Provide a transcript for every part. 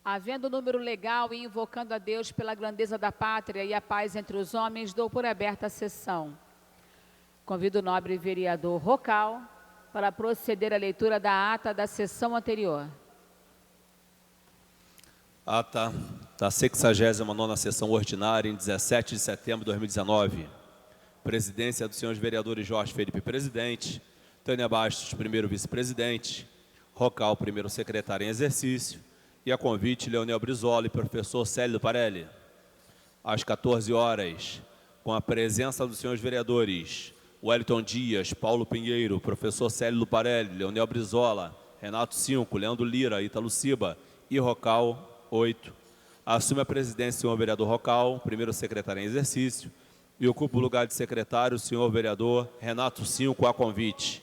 Havendo número legal e invocando a Deus pela grandeza da pátria e a paz entre os homens, dou por aberta a sessão. Convido o nobre vereador Rocal para proceder à leitura da ata da sessão anterior. Ata da 69ª sessão ordinária, em 17 de setembro de 2019. Presidência dos senhores vereadores Jorge Felipe, presidente, Tânia Bastos, primeiro vice-presidente, Rocal, primeiro secretário em exercício, e a convite, Leonel Brizola e professor Célio Parelli. Às 14 horas, com a presença dos senhores vereadores Wellington Dias, Paulo Pinheiro, professor Célio Parelli, Leonel Brizola, Renato 5, Leandro Lira, Ítalo Ciba e Rocal 8. Assume a presidência o senhor vereador Rocal, primeiro secretário em exercício, e ocupa o lugar de secretário o senhor vereador Renato 5, a convite.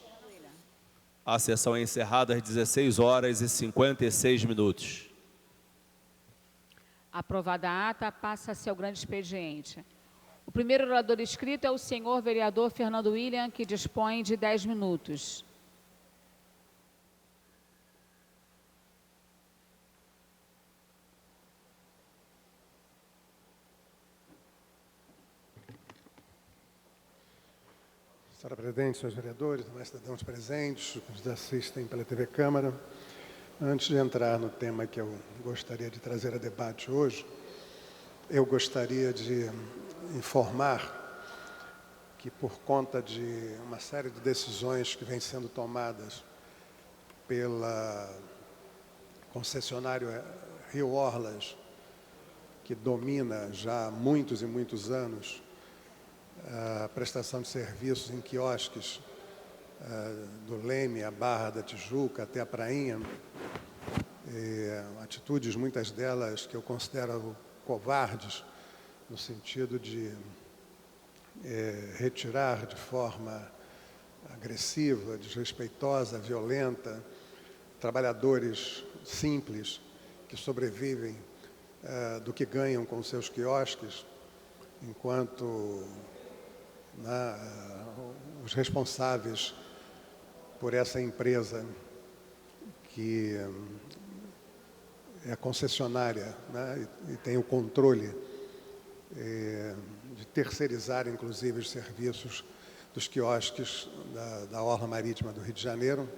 A sessão é encerrada às 16 horas e 56 minutos. Aprovada a ata, passa-se ao grande expediente. O primeiro orador inscrito é o senhor vereador Fernando William, que dispõe de 10 minutos. Senhora Presidente, senhores vereadores, demais cidadãos presentes, que nos assistem pela TV Câmara. Antes de entrar no tema que eu gostaria de trazer a debate hoje, eu gostaria de informar que, por conta de uma série de decisões que vêm sendo tomadas pela concessionária Rio Orlas, que domina já há muitos e muitos anos a prestação de serviços em quiosques do Leme, a Barra da Tijuca até a Prainha, atitudes, muitas delas que eu considero covardes, no sentido de retirar de forma agressiva, desrespeitosa, violenta, trabalhadores simples que sobrevivem do que ganham com seus quiosques, enquanto os responsáveis por essa empresa, que é concessionária, né, e tem o controle de terceirizar, inclusive, os serviços dos quiosques da Orla Marítima do Rio de Janeiro,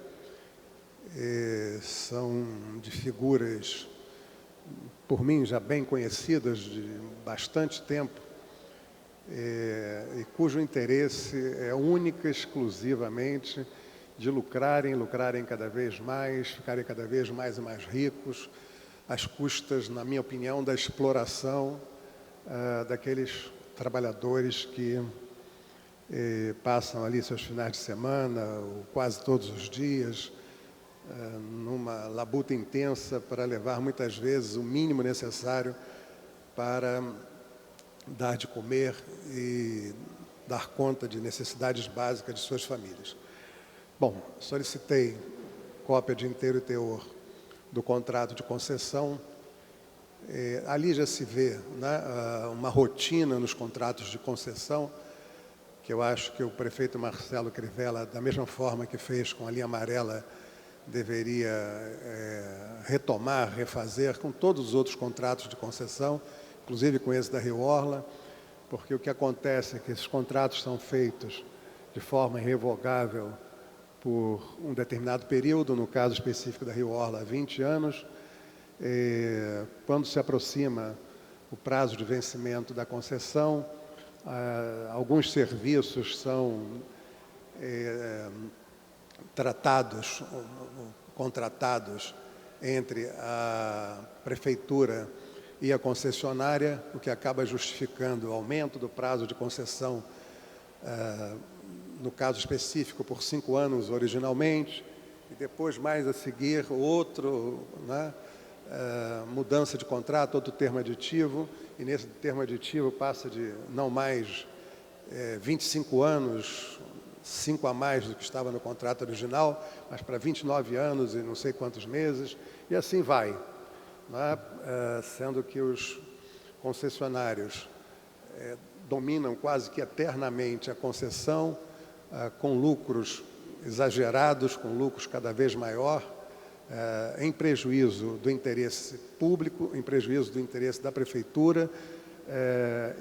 são de figuras, por mim, já bem conhecidas de bastante tempo, e cujo interesse é única e exclusivamente de lucrarem cada vez mais, ficarem cada vez mais e mais ricos, às custas, na minha opinião, da exploração daqueles trabalhadores que passam ali seus finais de semana, ou quase todos os dias, numa labuta intensa para levar, muitas vezes, o mínimo necessário para dar de comer e dar conta de necessidades básicas de suas famílias. Bom, solicitei cópia de inteiro e teor do contrato de concessão. Ali já se vê, né, uma rotina nos contratos de concessão, que eu acho que o prefeito Marcelo Crivella, da mesma forma que fez com a linha amarela, deveria retomar, refazer com todos os outros contratos de concessão, inclusive com esse da Rio Orla, porque o que acontece é que esses contratos são feitos de forma irrevogável por um determinado período, no caso específico da Rio Orla, 20 anos. Quando se aproxima o prazo de vencimento da concessão, alguns serviços são contratados entre a prefeitura e a concessionária, o que acaba justificando o aumento do prazo de concessão, no caso específico, por 5 anos originalmente, e depois, mais a seguir, outro, né, mudança de contrato, outro termo aditivo, e nesse termo aditivo passa de não mais 25 anos, 5 a mais do que estava no contrato original, mas para 29 anos e não sei quantos meses, e assim vai. Né? Sendo que os concessionários dominam quase que eternamente a concessão, com lucros exagerados, com lucros cada vez maior, em prejuízo do interesse público, em prejuízo do interesse da prefeitura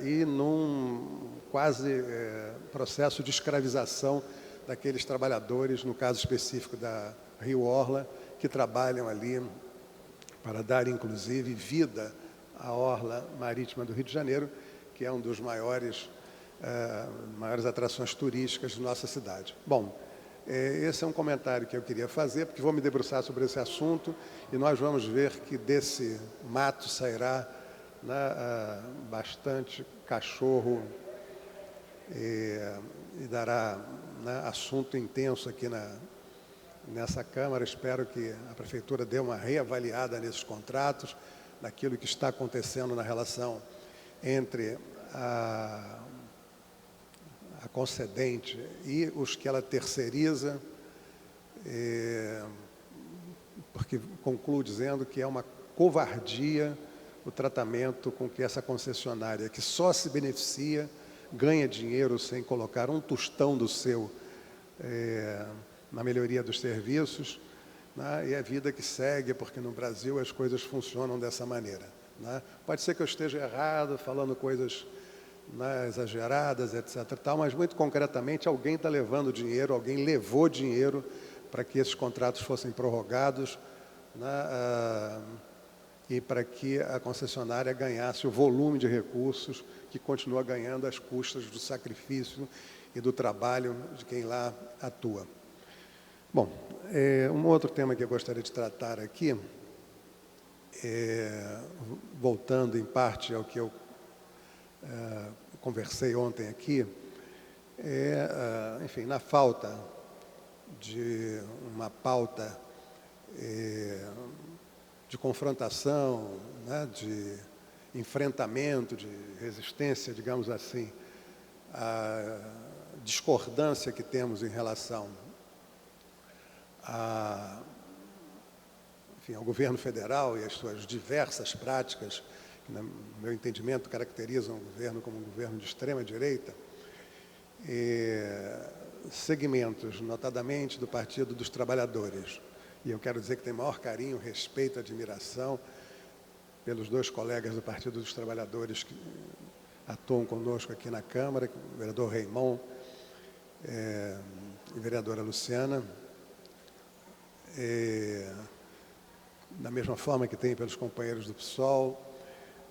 e num quase processo de escravização daqueles trabalhadores, no caso específico da Rio Orla, que trabalham ali para dar, inclusive, vida à Orla Marítima do Rio de Janeiro, que é um dos maiores atrações turísticas de nossa cidade. Bom, esse é um comentário que eu queria fazer, porque vou me debruçar sobre esse assunto e nós vamos ver que desse mato sairá, né, bastante cachorro e dará, né, assunto intenso aqui nessa Câmara. Espero que a Prefeitura dê uma reavaliada nesses contratos, naquilo que está acontecendo na relação entre a concedente e os que ela terceiriza, porque concluo dizendo que é uma covardia o tratamento com que essa concessionária, que só se beneficia, ganha dinheiro sem colocar um tostão do seu na melhoria dos serviços, né, e a vida que segue, porque no Brasil as coisas funcionam dessa maneira, né. Pode ser que eu esteja errado, falando coisas, né, exageradas, etc. Tal, mas muito concretamente alguém está levando dinheiro, alguém levou dinheiro para que esses contratos fossem prorrogados, né, e para que a concessionária ganhasse o volume de recursos que continua ganhando às custas do sacrifício e do trabalho de quem lá atua. Bom, um outro tema que eu gostaria de tratar aqui, voltando em parte ao que eu conversei ontem aqui, enfim, na falta de uma pauta de confrontação, né, de enfrentamento, de resistência, digamos assim, à discordância que temos em relação ao governo federal e as suas diversas práticas, que, no meu entendimento, caracterizam o governo como um governo de extrema-direita, segmentos, notadamente do Partido dos Trabalhadores. E eu quero dizer que tenho maior carinho, respeito, admiração pelos dois colegas do Partido dos Trabalhadores que atuam conosco aqui na Câmara, o vereador Raimon e a vereadora Luciana, da mesma forma que tem pelos companheiros do PSOL,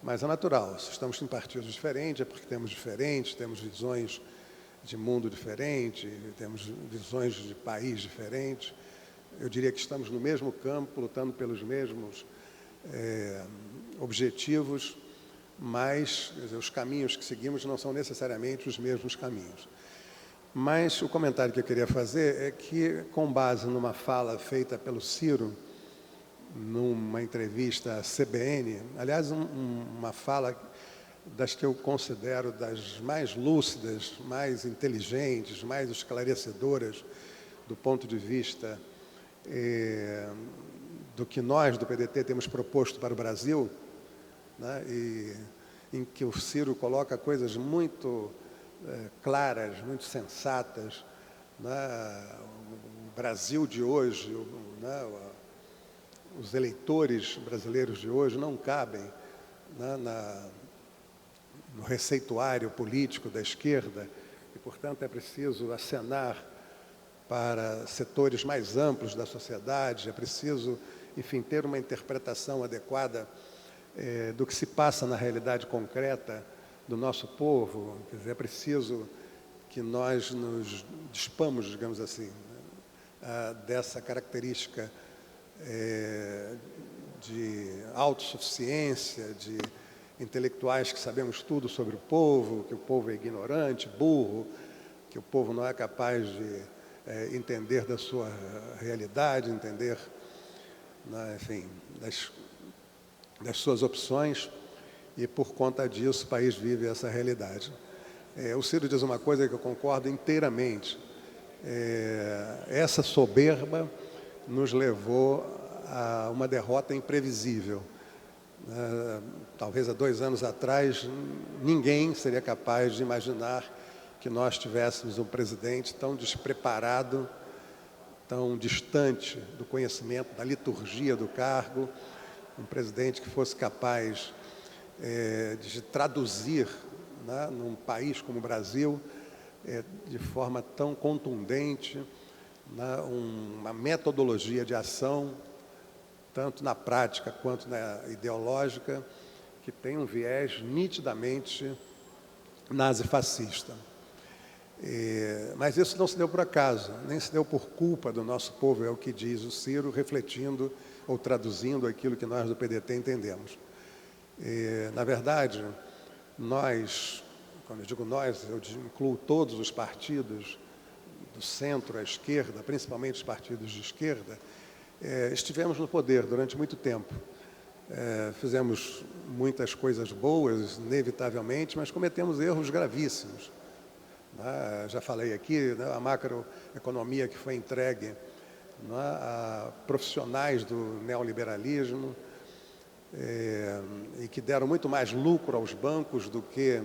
mas é natural, se estamos em partidos diferentes, é porque temos visões de mundo diferentes, temos visões de país diferentes. Eu diria que estamos no mesmo campo, lutando pelos mesmos objetivos, mas quer dizer, os caminhos que seguimos não são necessariamente os mesmos caminhos. Mas o comentário que eu queria fazer é que, com base numa fala feita pelo Ciro, numa entrevista à CBN, aliás, uma fala das que eu considero das mais lúcidas, mais inteligentes, mais esclarecedoras do ponto de vista do que nós, do PDT, temos proposto para o Brasil, né, e em que o Ciro coloca coisas muito claras, muito sensatas, né, o Brasil de hoje, né, os eleitores brasileiros de hoje não cabem, né, no receituário político da esquerda e, portanto, é preciso acenar para setores mais amplos da sociedade, é preciso, enfim, ter uma interpretação adequada do que se passa na realidade concreta do nosso povo. Quer dizer, é preciso que nós nos dispamos, digamos assim, dessa característica de autossuficiência, de intelectuais que sabemos tudo sobre o povo, que o povo é ignorante, burro, que o povo não é capaz de entender da sua realidade, entender, né, enfim, das suas opções, e por conta disso o país vive essa realidade. O Ciro diz uma coisa que eu concordo inteiramente. Essa soberba nos levou a uma derrota imprevisível. Talvez há 2 anos atrás, ninguém seria capaz de imaginar que nós tivéssemos um presidente tão despreparado tão distante do conhecimento da liturgia do cargo, um presidente que fosse capaz de traduzir, né, num país como o Brasil, de forma tão contundente, né, uma metodologia de ação, tanto na prática quanto na ideológica, que tem um viés nitidamente nazifascista. Mas isso não se deu por acaso, nem se deu por culpa do nosso povo, é o que diz o Ciro, refletindo ou traduzindo aquilo que nós do PDT entendemos. Na verdade, nós, quando eu digo nós, eu incluo todos os partidos do centro à esquerda, principalmente os partidos de esquerda, estivemos no poder durante muito tempo. Fizemos muitas coisas boas, inevitavelmente, mas cometemos erros gravíssimos. Já falei aqui, né, a macroeconomia que foi entregue, né, a profissionais do neoliberalismo, e que deram muito mais lucro aos bancos do que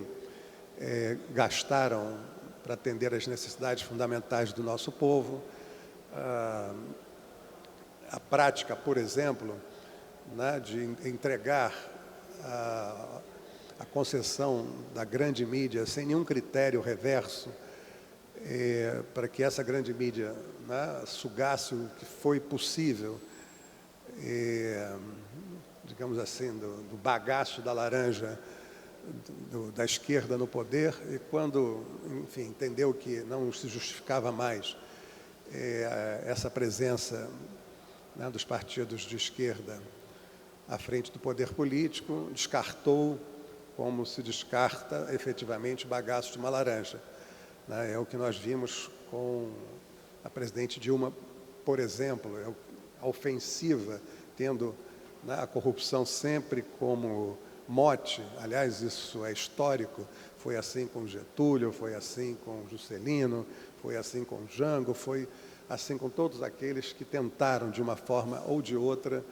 gastaram para atender às necessidades fundamentais do nosso povo. A prática, por exemplo, né, de entregar a concessão da grande mídia sem nenhum critério reverso, para que essa grande mídia, né, sugasse o que foi possível, digamos assim, do bagaço da laranja da esquerda no poder, e quando, enfim, entendeu que não se justificava mais essa presença, né, dos partidos de esquerda à frente do poder político, descartou como se descarta efetivamente o bagaço de uma laranja. É o que nós vimos com a presidente Dilma, por exemplo, a ofensiva, tendo, né, a corrupção sempre como mote. Aliás, isso é histórico, foi assim com Getúlio, foi assim com Juscelino, foi assim com Jango, foi assim com todos aqueles que tentaram, de uma forma ou de outra,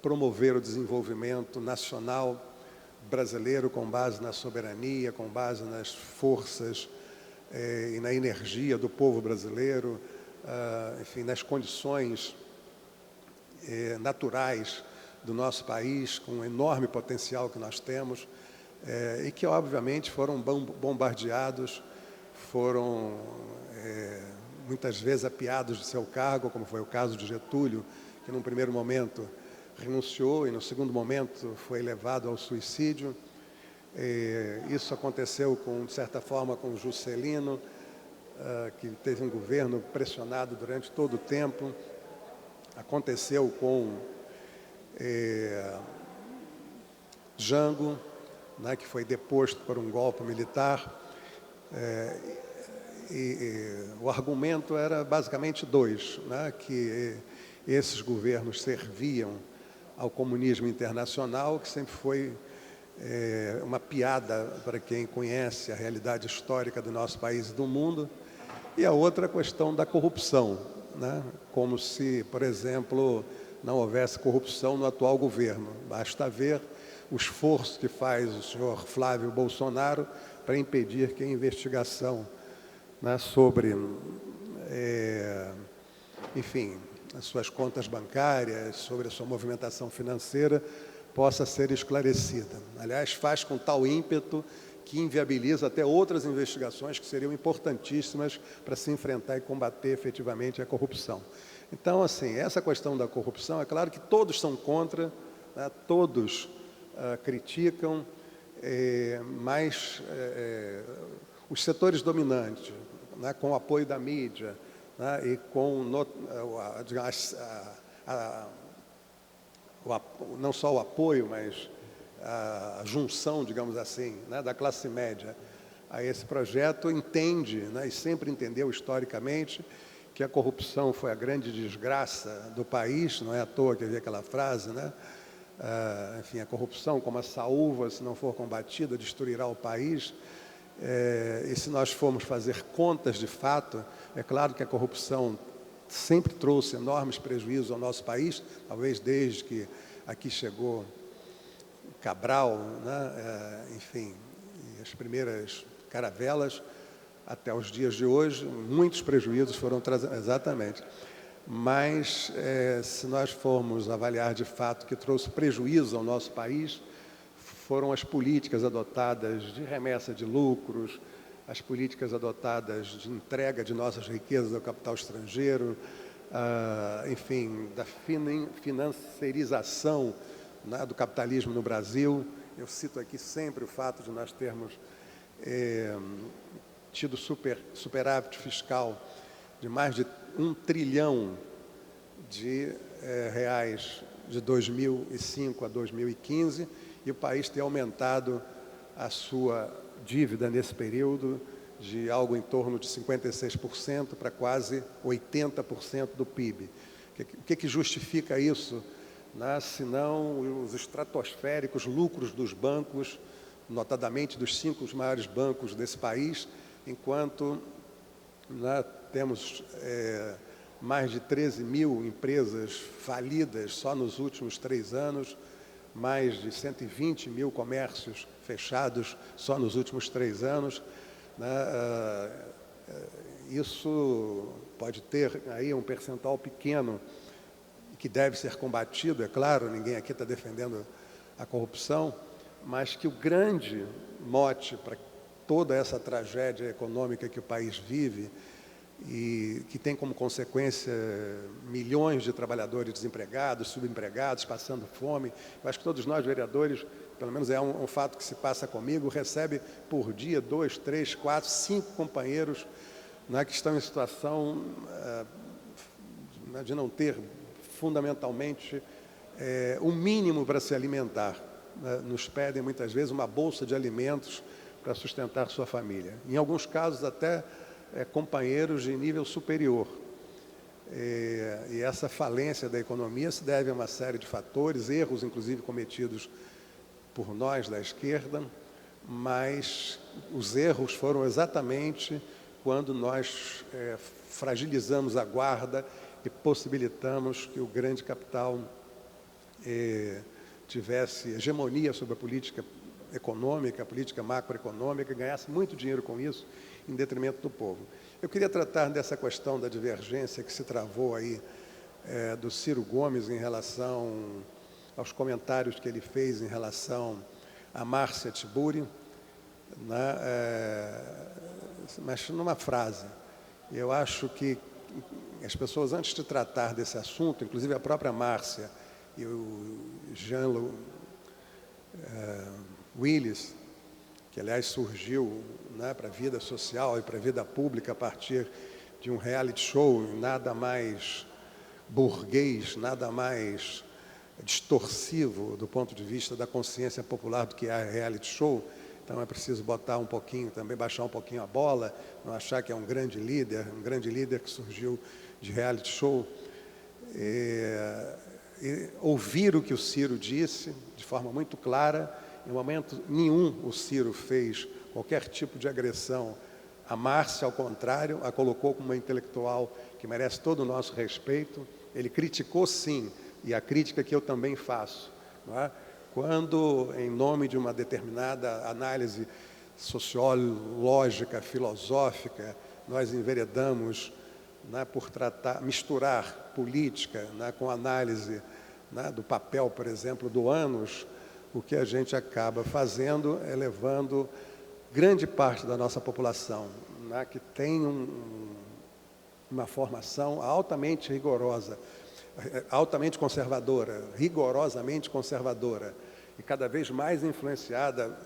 promover o desenvolvimento nacional brasileiro com base na soberania, com base nas forças e na energia do povo brasileiro, enfim, nas condições naturais do nosso país, com o enorme potencial que nós temos, e que, obviamente, foram bombardeados, foram muitas vezes apiados de seu cargo, como foi o caso de Getúlio, que num primeiro momento renunciou e no segundo momento foi levado ao suicídio. Isso aconteceu, de certa forma, com Juscelino, que teve um governo pressionado durante todo o tempo. Aconteceu com Jango, né, que foi deposto por um golpe militar. O argumento era basicamente dois, né, que esses governos serviam ao comunismo internacional, que sempre foi uma piada para quem conhece a realidade histórica do nosso país e do mundo, e a outra questão da corrupção, né? Como se, por exemplo, não houvesse corrupção no atual governo. Basta ver o esforço que faz o senhor Flávio Bolsonaro para impedir que a investigação, né, sobre, enfim, as suas contas bancárias, sobre a sua movimentação financeira, possa ser esclarecida. Aliás, faz com tal ímpeto que inviabiliza até outras investigações que seriam importantíssimas para se enfrentar e combater efetivamente a corrupção. Então, assim, essa questão da corrupção, é claro que todos são contra, né, todos criticam, mas os setores dominantes, né, com o apoio da mídia, né, e com não só o apoio, mas a junção, digamos assim, né, da classe média a esse projeto, entende, né, e sempre entendeu historicamente que a corrupção foi a grande desgraça do país. Não é à toa que havia aquela frase, né? Enfim, a corrupção, como a saúva, se não for combatida, destruirá o país. E se nós formos fazer contas de fato, é claro que a corrupção sempre trouxe enormes prejuízos ao nosso país, talvez desde que aqui chegou Cabral, né? Enfim, as primeiras caravelas, até os dias de hoje, muitos prejuízos foram trazidos, exatamente. Mas, se nós formos avaliar de fato o que trouxe prejuízo ao nosso país, foram as políticas adotadas de remessa de lucros, as políticas adotadas de entrega de nossas riquezas ao capital estrangeiro, enfim, da financiarização, né, do capitalismo no Brasil. Eu cito aqui sempre o fato de nós termos tido superávit fiscal de mais de 1 trilhão de reais de 2005 a 2015, e o país ter aumentado a sua dívida nesse período de algo em torno de 56% para quase 80% do PIB. O que justifica isso, né, senão os estratosféricos lucros dos bancos, notadamente dos 5 maiores bancos desse país, enquanto, né, temos mais de 13 mil empresas falidas só nos últimos 3 anos, mais de 120 mil comércios fechados só nos últimos 3 anos. Né? Isso pode ter aí um percentual pequeno que deve ser combatido, é claro, ninguém aqui está defendendo a corrupção, mas que o grande mote para toda essa tragédia econômica que o país vive e que tem como consequência milhões de trabalhadores desempregados, subempregados, passando fome. Eu acho que todos nós, vereadores, pelo menos é um fato que se passa comigo, recebe por dia 2, 3, 4, 5 companheiros, né, que estão em situação de não ter, fundamentalmente, o mínimo para se alimentar. Né? Nos pedem, muitas vezes, uma bolsa de alimentos para sustentar sua família. Em alguns casos, até companheiros de nível superior. E essa falência da economia se deve a uma série de fatores, erros, inclusive, cometidos por nós da esquerda, mas os erros foram exatamente quando nós fragilizamos a guarda e possibilitamos que o grande capital tivesse hegemonia sobre a política econômica, a política macroeconômica, ganhasse muito dinheiro com isso, em detrimento do povo. Eu queria tratar dessa questão da divergência que se travou aí do Ciro Gomes em relação aos comentários que ele fez em relação a Márcia Tiburi, né, mas numa frase. Eu acho que as pessoas, antes de tratar desse assunto, inclusive a própria Márcia e o Jean Willis, que, aliás, surgiu, né, para a vida social e para a vida pública a partir de um reality show, nada mais burguês, nada mais distorsivo do ponto de vista da consciência popular do que é reality show. Então é preciso botar um pouquinho, também baixar um pouquinho a bola, não achar que é um grande líder que surgiu de reality show. E ouvir o que o Ciro disse de forma muito clara. Em momento nenhum o Ciro fez qualquer tipo de agressão a Márcia, ao contrário, a colocou como uma intelectual que merece todo o nosso respeito. Ele criticou, sim, e a crítica que eu também faço, não é? Quando, em nome de uma determinada análise sociológica, filosófica, nós enveredamos, né, por misturar política, né, com análise, né, do papel, por exemplo, do ânus, o que a gente acaba fazendo é levando grande parte da nossa população, né, que tem uma formação altamente rigorosa, altamente conservadora, rigorosamente conservadora, e cada vez mais influenciada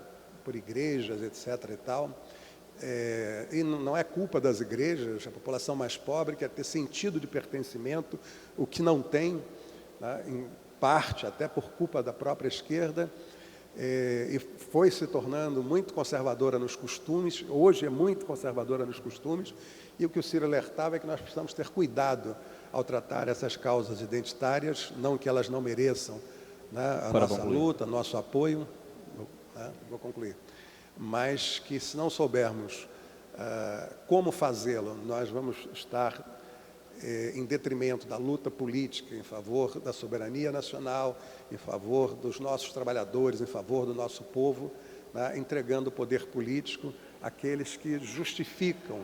por igrejas, etc. e tal. E não é culpa das igrejas, a população mais pobre quer ter sentido de pertencimento, o que não tem, né, em parte até por culpa da própria esquerda, e foi se tornando muito conservadora nos costumes, hoje é muito conservadora nos costumes, e o que o Ciro alertava é que nós precisamos ter cuidado ao tratar essas causas identitárias, não que elas não mereçam, né, a nossa luta, nosso apoio, né, vou concluir, mas que se não soubermos como fazê-lo, nós vamos estar em detrimento da luta política em favor da soberania nacional, em favor dos nossos trabalhadores, em favor do nosso povo, né, entregando o poder político aqueles que justificam,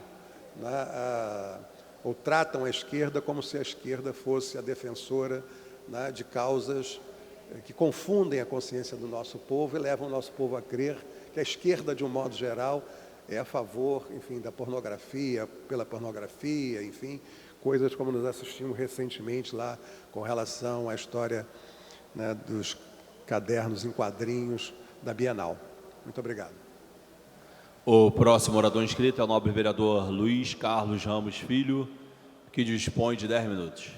né, ou tratam a esquerda como se a esquerda fosse a defensora, né, de causas que confundem a consciência do nosso povo e levam o nosso povo a crer que a esquerda, de um modo geral, é a favor, enfim, da pornografia, pela pornografia, enfim, coisas como nós assistimos recentemente lá com relação à história, né, dos cadernos em quadrinhos da Bienal. Muito obrigado. O próximo orador inscrito é o nobre vereador Luiz Carlos Ramos Filho, que dispõe de 10 minutos.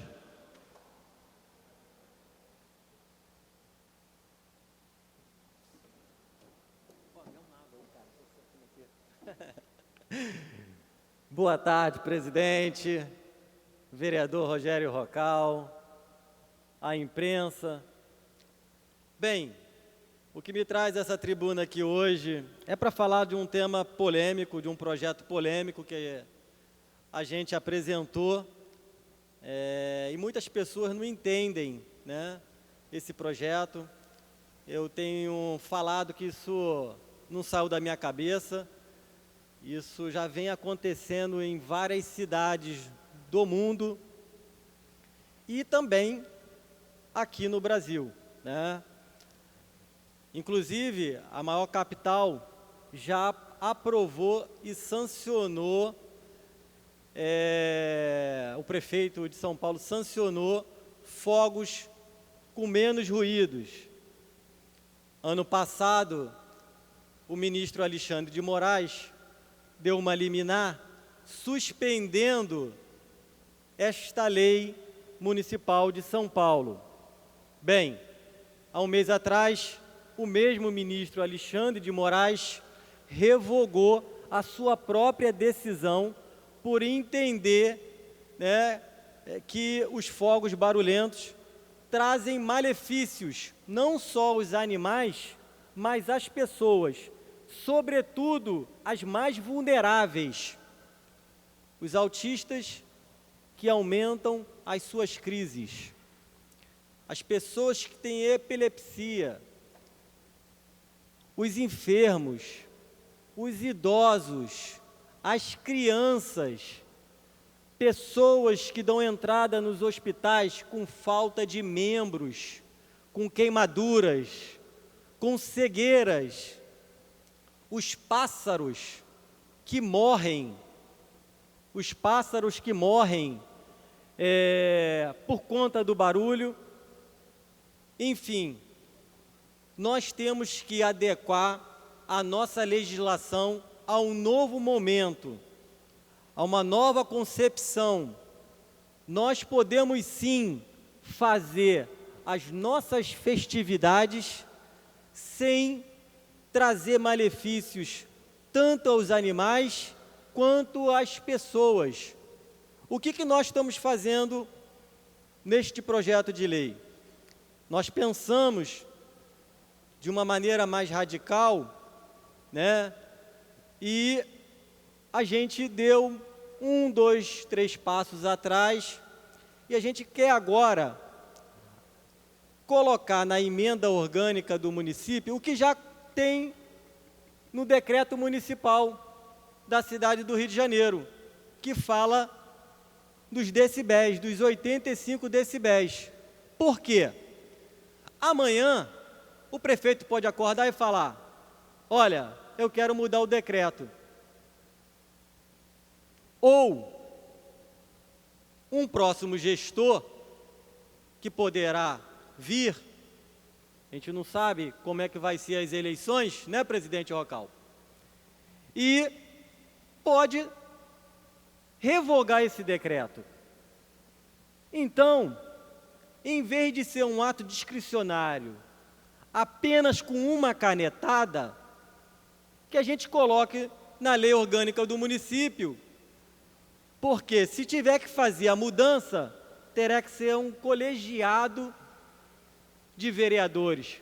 Boa tarde, presidente, vereador Rogério Rocal, a imprensa. Bem, o que me traz essa tribuna aqui hoje é para falar de um tema polêmico, de um projeto polêmico que a gente apresentou, e muitas pessoas não entendem, né, esse projeto. Eu tenho falado que isso não saiu da minha cabeça. Isso já vem acontecendo em várias cidades do mundo e também aqui no Brasil, né? Inclusive, a maior capital já aprovou e sancionou, o prefeito de São Paulo sancionou fogos com menos ruídos. Ano passado, o ministro Alexandre de Moraes deu uma liminar suspendendo esta lei municipal de São Paulo. Bem, há um mês atrás, o mesmo ministro Alexandre de Moraes revogou a sua própria decisão por entender, né, que os fogos barulhentos trazem malefícios, não só aos animais, mas às pessoas, sobretudo as mais vulneráveis, os autistas que aumentam as suas crises, as pessoas que têm epilepsia, os enfermos, os idosos, as crianças, pessoas que dão entrada nos hospitais com falta de membros, com queimaduras, com cegueiras, os pássaros que morrem, por conta do barulho. Enfim, nós temos que adequar a nossa legislação a um novo momento, a uma nova concepção. Nós podemos sim fazer as nossas festividades sem trazer malefícios tanto aos animais quanto às pessoas. O que nós estamos fazendo neste projeto de lei? Nós pensamos de uma maneira mais radical, né? E a gente deu 1, 2, 3 passos atrás e a gente quer agora colocar na emenda orgânica do município o que já tem no decreto municipal da cidade do Rio de Janeiro, que fala dos decibéis, dos 85 decibéis. Por quê? Amanhã, o prefeito pode acordar e falar: olha, eu quero mudar o decreto. Ou um próximo gestor que poderá vir, a gente não sabe como é que vai ser as eleições, né, presidente Rocal? E pode revogar esse decreto. Então, em vez de ser um ato discricionário, apenas com uma canetada, que a gente coloque na lei orgânica do município, porque se tiver que fazer a mudança, terá que ser um colegiado de vereadores.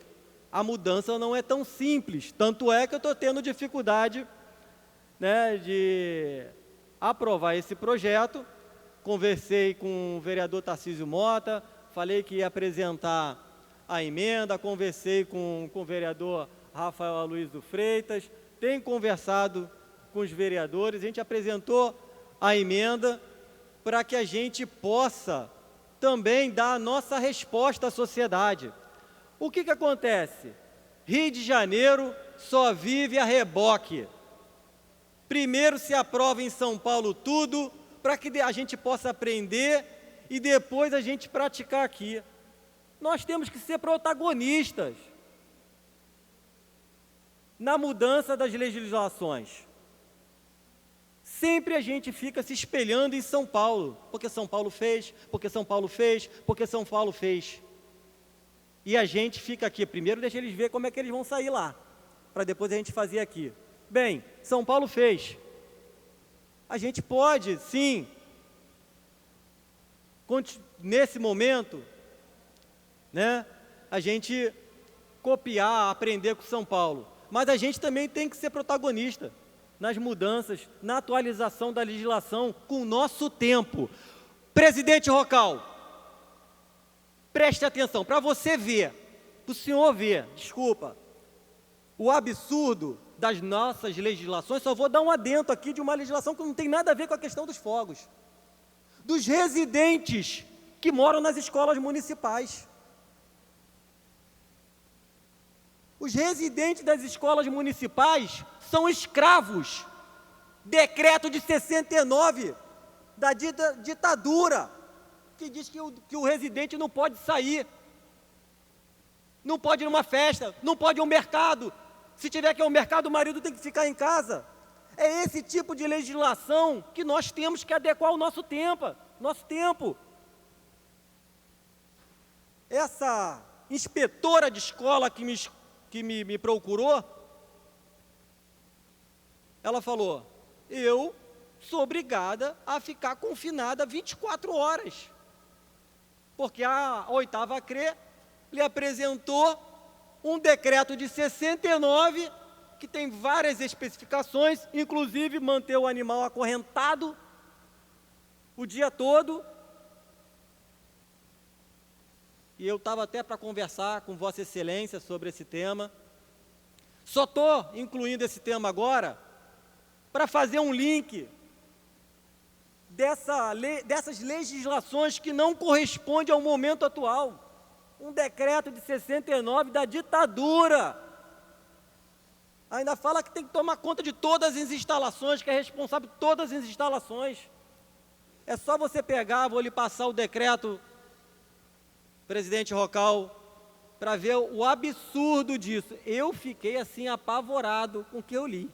A mudança não é tão simples, tanto é que eu estou tendo dificuldade, né, de aprovar esse projeto. Conversei com o vereador Tarcísio Mota, falei que ia apresentar a emenda, conversei com o vereador Rafael Aloysio Freitas, tenho conversado com os vereadores, a gente apresentou a emenda para que a gente possa também dar a nossa resposta à sociedade. O que acontece? Rio de Janeiro só vive a reboque. Primeiro se aprova em São Paulo tudo, para que a gente possa aprender e depois a gente praticar aqui. Nós temos que ser protagonistas na mudança das legislações. Sempre a gente fica se espelhando em São Paulo, porque São Paulo fez, porque São Paulo fez, porque São Paulo fez. E a gente fica aqui, primeiro deixa eles ver como é que eles vão sair lá, para depois a gente fazer aqui. Bem, São Paulo fez. A gente pode, sim, nesse momento, né, a gente copiar, aprender com São Paulo. Mas a gente também tem que ser protagonista nas mudanças, na atualização da legislação com o nosso tempo. Presidente Rocal, preste atenção, para você ver, para o senhor ver, desculpa, o absurdo das nossas legislações. Só vou dar um adendo aqui de uma legislação que não tem nada a ver com a questão dos fogos. Dos residentes que moram nas escolas municipais. Os residentes das escolas municipais são escravos. Decreto de 69 da ditadura, que diz que o residente não pode sair, não pode ir numa festa, não pode ir ao mercado. Se tiver que ir ao mercado, o marido tem que ficar em casa. É esse tipo de legislação que nós temos que adequar ao nosso tempo. Essa inspetora de escola que me procurou, ela falou: eu sou obrigada a ficar confinada 24 horas, porque a 8ª CRE lhe apresentou um decreto de 69, que tem várias especificações, inclusive manter o animal acorrentado o dia todo. E eu estava até para conversar com Vossa Excelência sobre esse tema. Só estou incluindo esse tema agora para fazer um link dessas legislações que não correspondem ao momento atual. Um decreto de 69 da ditadura. Ainda fala que tem que tomar conta de todas as instalações, que é responsável por todas as instalações. É só você pegar, vou lhe passar o decreto, presidente Rocal, para ver o absurdo disso. Eu fiquei assim apavorado com o que eu li.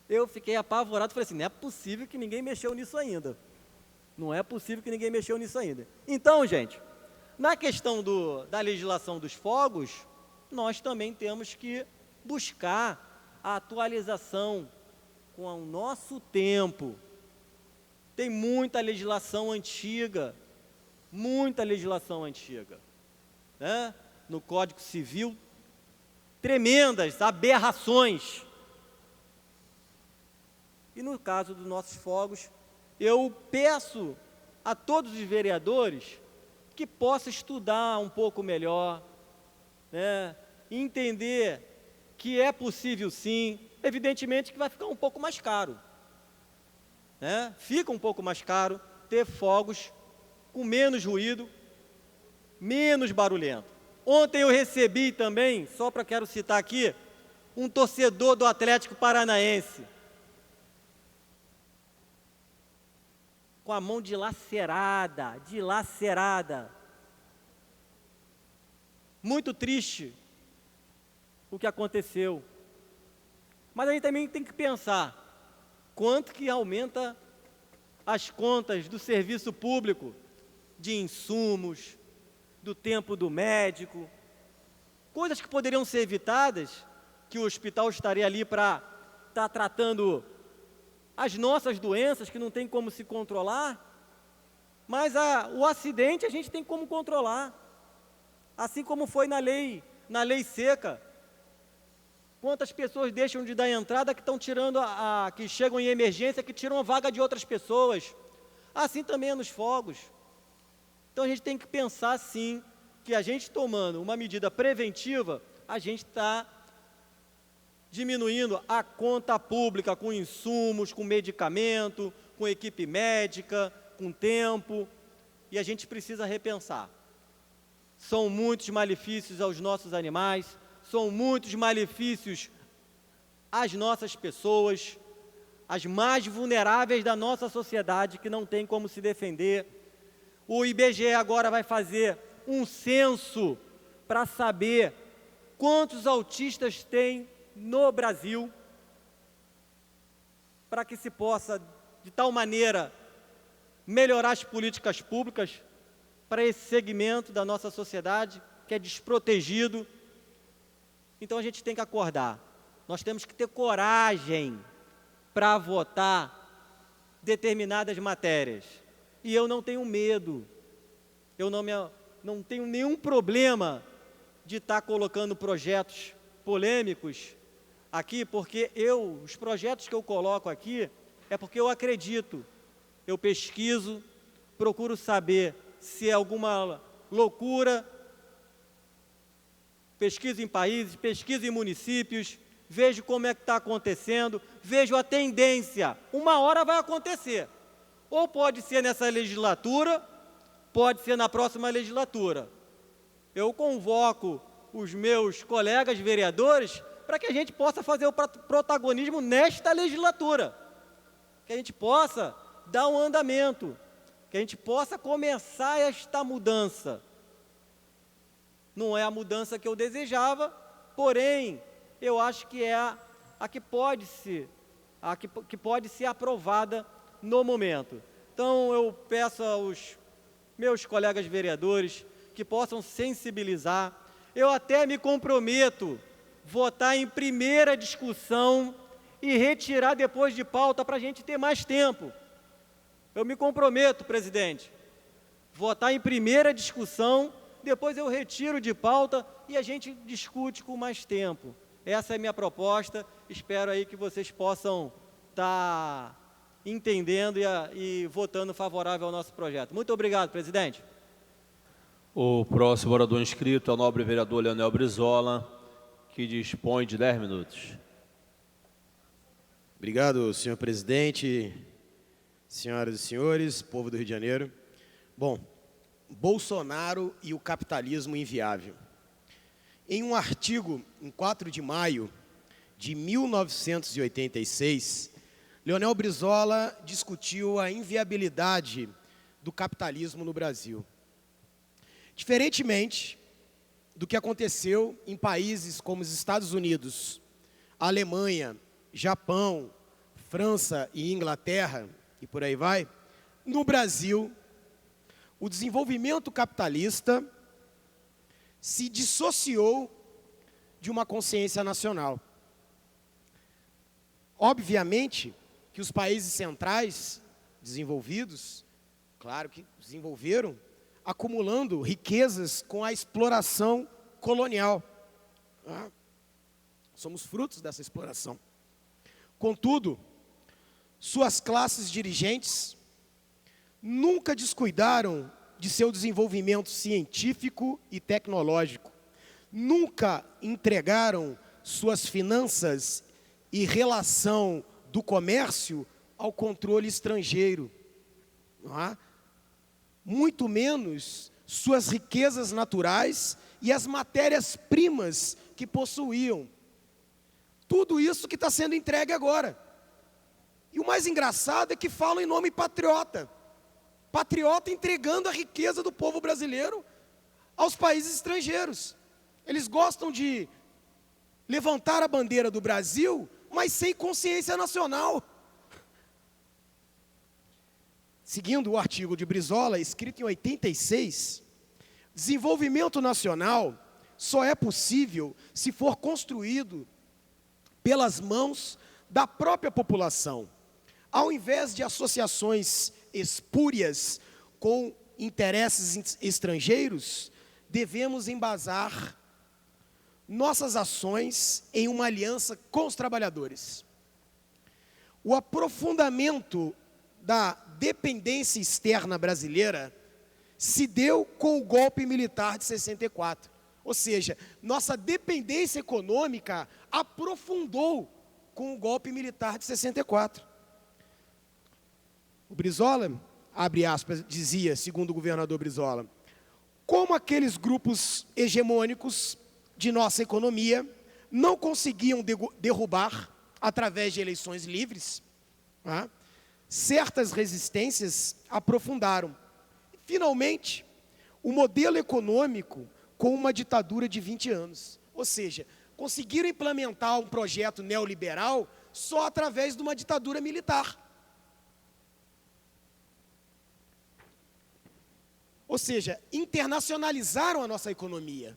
Eu fiquei apavorado, falei assim, não é possível que ninguém mexeu nisso ainda. Não é possível que ninguém mexeu nisso ainda. Então, gente, na questão da legislação dos fogos, nós também temos que buscar a atualização com o nosso tempo. Tem muita legislação antiga, né? No Código Civil, tremendas aberrações. E no caso dos nossos fogos, eu peço a todos os vereadores que possa estudar um pouco melhor, né? Entender que é possível sim, evidentemente que vai ficar um pouco mais caro, né? Fica um pouco mais caro ter fogos com menos ruído, menos barulhento. Ontem eu recebi também, só para quero citar aqui, um torcedor do Atlético Paranaense, com a mão dilacerada. Muito triste o que aconteceu. Mas a gente também tem que pensar quanto que aumenta as contas do serviço público, de insumos, do tempo do médico, coisas que poderiam ser evitadas, que o hospital estaria ali para estar tratando as nossas doenças, que não tem como se controlar, mas o acidente a gente tem como controlar, assim como foi na lei seca. Quantas pessoas deixam de dar entrada que estão tirando, que chegam em emergência, que tiram a vaga de outras pessoas. Assim também é nos fogos. Então a gente tem que pensar sim, que a gente tomando uma medida preventiva, a gente está diminuindo a conta pública com insumos, com medicamento, com equipe médica, com tempo, e a gente precisa repensar. São muitos malefícios aos nossos animais, são muitos malefícios às nossas pessoas, as mais vulneráveis da nossa sociedade, que não tem como se defender. O IBGE agora vai fazer um censo para saber quantos autistas tem no Brasil, para que se possa, de tal maneira, melhorar as políticas públicas para esse segmento da nossa sociedade que é desprotegido. Então a gente tem que acordar. Nós temos que ter coragem para votar determinadas matérias. E eu não tenho medo, eu não tenho nenhum problema de estar colocando projetos polêmicos aqui, porque os projetos que eu coloco aqui é porque eu acredito, eu pesquiso, procuro saber se é alguma loucura, pesquiso em países, pesquiso em municípios, vejo como é que está acontecendo, vejo a tendência, uma hora vai acontecer. Ou pode ser nessa legislatura, pode ser na próxima legislatura. Eu convoco os meus colegas vereadores para que a gente possa fazer o protagonismo nesta legislatura, que a gente possa dar um andamento, que a gente possa começar esta mudança. Não é a mudança que eu desejava, porém, eu acho que é a que pode ser aprovada no momento. Então, eu peço aos meus colegas vereadores que possam sensibilizar. Eu até me comprometo votar em primeira discussão e retirar depois de pauta para a gente ter mais tempo. Eu me comprometo, presidente, votar em primeira discussão, depois eu retiro de pauta e a gente discute com mais tempo. Essa é a minha proposta, espero aí que vocês possam estar entendendo e votando favorável ao nosso projeto. Muito obrigado, presidente. O próximo orador inscrito é o nobre vereador Leonel Brizola, que dispõe de 10 minutos. Obrigado, senhor presidente, senhoras e senhores, povo do Rio de Janeiro. Bom, Bolsonaro e o capitalismo inviável. Em um artigo, em 4 de maio de 1986, Leonel Brizola discutiu a inviabilidade do capitalismo no Brasil. Diferentemente do que aconteceu em países como os Estados Unidos, Alemanha, Japão, França e Inglaterra, e por aí vai, no Brasil, o desenvolvimento capitalista se dissociou de uma consciência nacional. Obviamente que os países centrais desenvolvidos, claro que desenvolveram, acumulando riquezas com a exploração colonial. Somos frutos dessa exploração. Contudo, suas classes dirigentes nunca descuidaram de seu desenvolvimento científico e tecnológico. Nunca entregaram suas finanças e relação do comércio ao controle estrangeiro. Muito menos suas riquezas naturais e as matérias-primas que possuíam. Tudo isso que está sendo entregue agora. E o mais engraçado é que falam em nome patriota. Patriota entregando a riqueza do povo brasileiro aos países estrangeiros. Eles gostam de levantar a bandeira do Brasil, mas sem consciência nacional. Seguindo o artigo de Brizola, escrito em 86, desenvolvimento nacional só é possível se for construído pelas mãos da própria população, ao invés de associações espúrias com interesses estrangeiros. Devemos embasar nossas ações em uma aliança com os trabalhadores. O aprofundamento da dependência externa brasileira se deu com o golpe militar de 64. Ou seja, nossa dependência econômica aprofundou com o golpe militar de 64. O Brizola, abre aspas, dizia, segundo o governador Brizola, como aqueles grupos hegemônicos de nossa economia não conseguiam derrubar, através de eleições livres, certas resistências aprofundaram. Finalmente, o modelo econômico com uma ditadura de 20 anos. Ou seja, conseguiram implementar um projeto neoliberal só através de uma ditadura militar. Ou seja, internacionalizaram a nossa economia.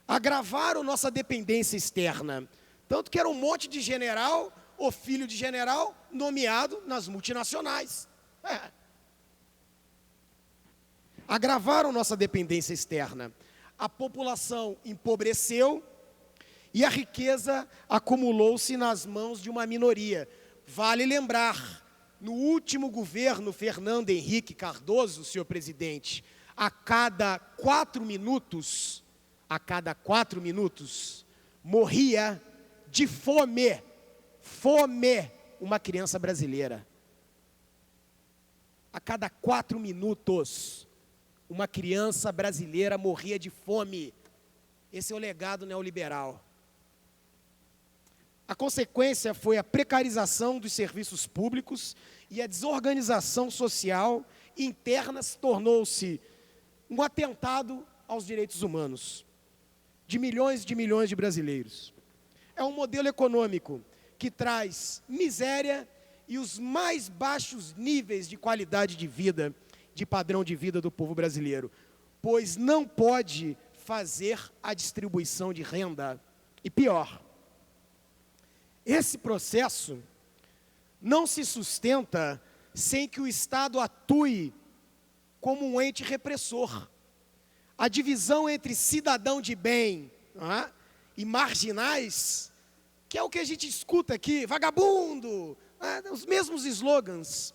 Agravaram nossa dependência externa. Tanto que era um monte de general, ou filho de general, nomeado nas multinacionais. Agravaram nossa dependência externa. A população empobreceu e a riqueza acumulou-se nas mãos de uma minoria. Vale lembrar, no último governo Fernando Henrique Cardoso, senhor presidente, a cada 4 minutos, morria de fome, uma criança brasileira. A cada 4 minutos, uma criança brasileira morria de fome. Esse é o legado neoliberal. A consequência foi a precarização dos serviços públicos e a desorganização social interna tornou-se um atentado aos direitos humanos de milhões de brasileiros. É um modelo econômico que traz miséria e os mais baixos níveis de qualidade de vida, de padrão de vida do povo brasileiro, pois não pode fazer a distribuição de renda. E pior, esse processo não se sustenta sem que o Estado atue como um ente repressor. A divisão entre cidadão de bem e marginais, que é o que a gente escuta aqui, vagabundo, os mesmos slogans,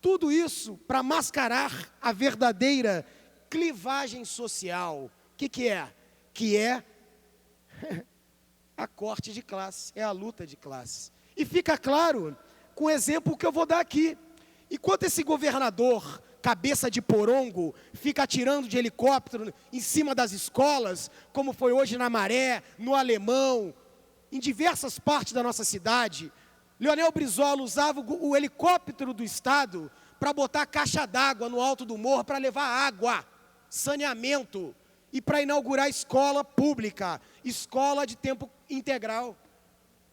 tudo isso para mascarar a verdadeira clivagem social. O que é? Que é a corte de classe, é a luta de classe. E fica claro com o exemplo que eu vou dar aqui. Enquanto esse governador, cabeça de porongo, fica atirando de helicóptero em cima das escolas, como foi hoje na Maré, no Alemão, em diversas partes da nossa cidade, Leonel Brizola usava o helicóptero do Estado para botar caixa d'água no alto do morro para levar água, saneamento e para inaugurar escola pública, escola de tempo integral.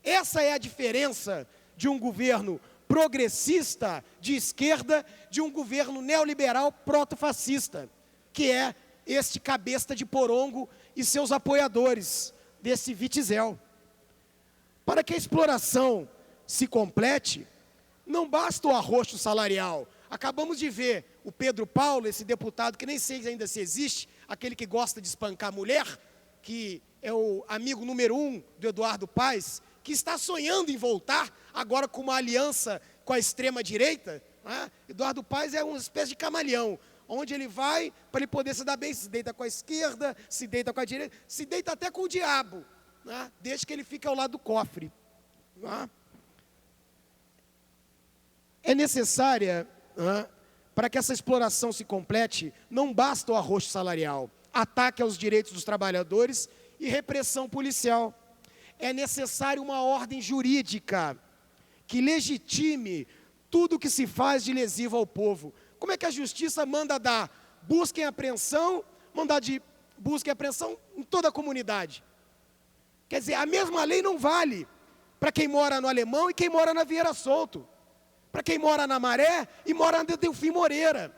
Essa é a diferença de um governo progressista de esquerda de um governo neoliberal proto-fascista, que é este cabeça de porongo e seus apoiadores desse Witzel. Para que a exploração se complete, não basta o arroxo salarial. Acabamos de ver o Pedro Paulo, esse deputado que nem sei ainda se existe, aquele que gosta de espancar mulher, que é o amigo número 1 do Eduardo Paes, que está sonhando em voltar agora com uma aliança com a extrema-direita. Eduardo Paes é uma espécie de camaleão, onde ele vai, para ele poder se dar bem, se deita com a esquerda, se deita com a direita, se deita até com o diabo, desde que ele fique ao lado do cofre. É necessária, para que essa exploração se complete, não basta o arroxo salarial, ataque aos direitos dos trabalhadores e repressão policial. É necessário uma ordem jurídica que legitime tudo que se faz de lesivo ao povo. Como é que a justiça manda dar busca e apreensão, mandar de busca e apreensão em toda a comunidade? Quer dizer, a mesma lei não vale para quem mora no Alemão e quem mora na Vieira Solto, para quem mora na Maré e mora na Delfim Moreira,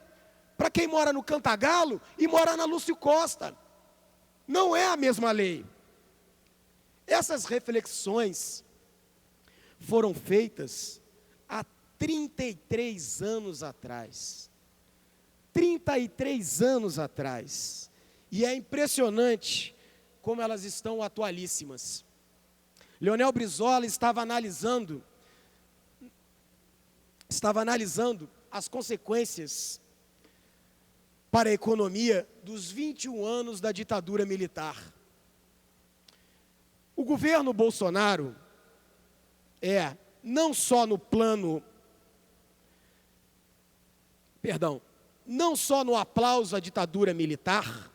para quem mora no Cantagalo e mora na Lúcio Costa. Não é a mesma lei. Essas reflexões foram feitas há 33 anos atrás. 33 anos atrás. E é impressionante como elas estão atualíssimas. Leonel Brizola estava analisando as consequências para a economia dos 21 anos da ditadura militar. O governo Bolsonaro não só no plano, não só no aplauso à ditadura militar,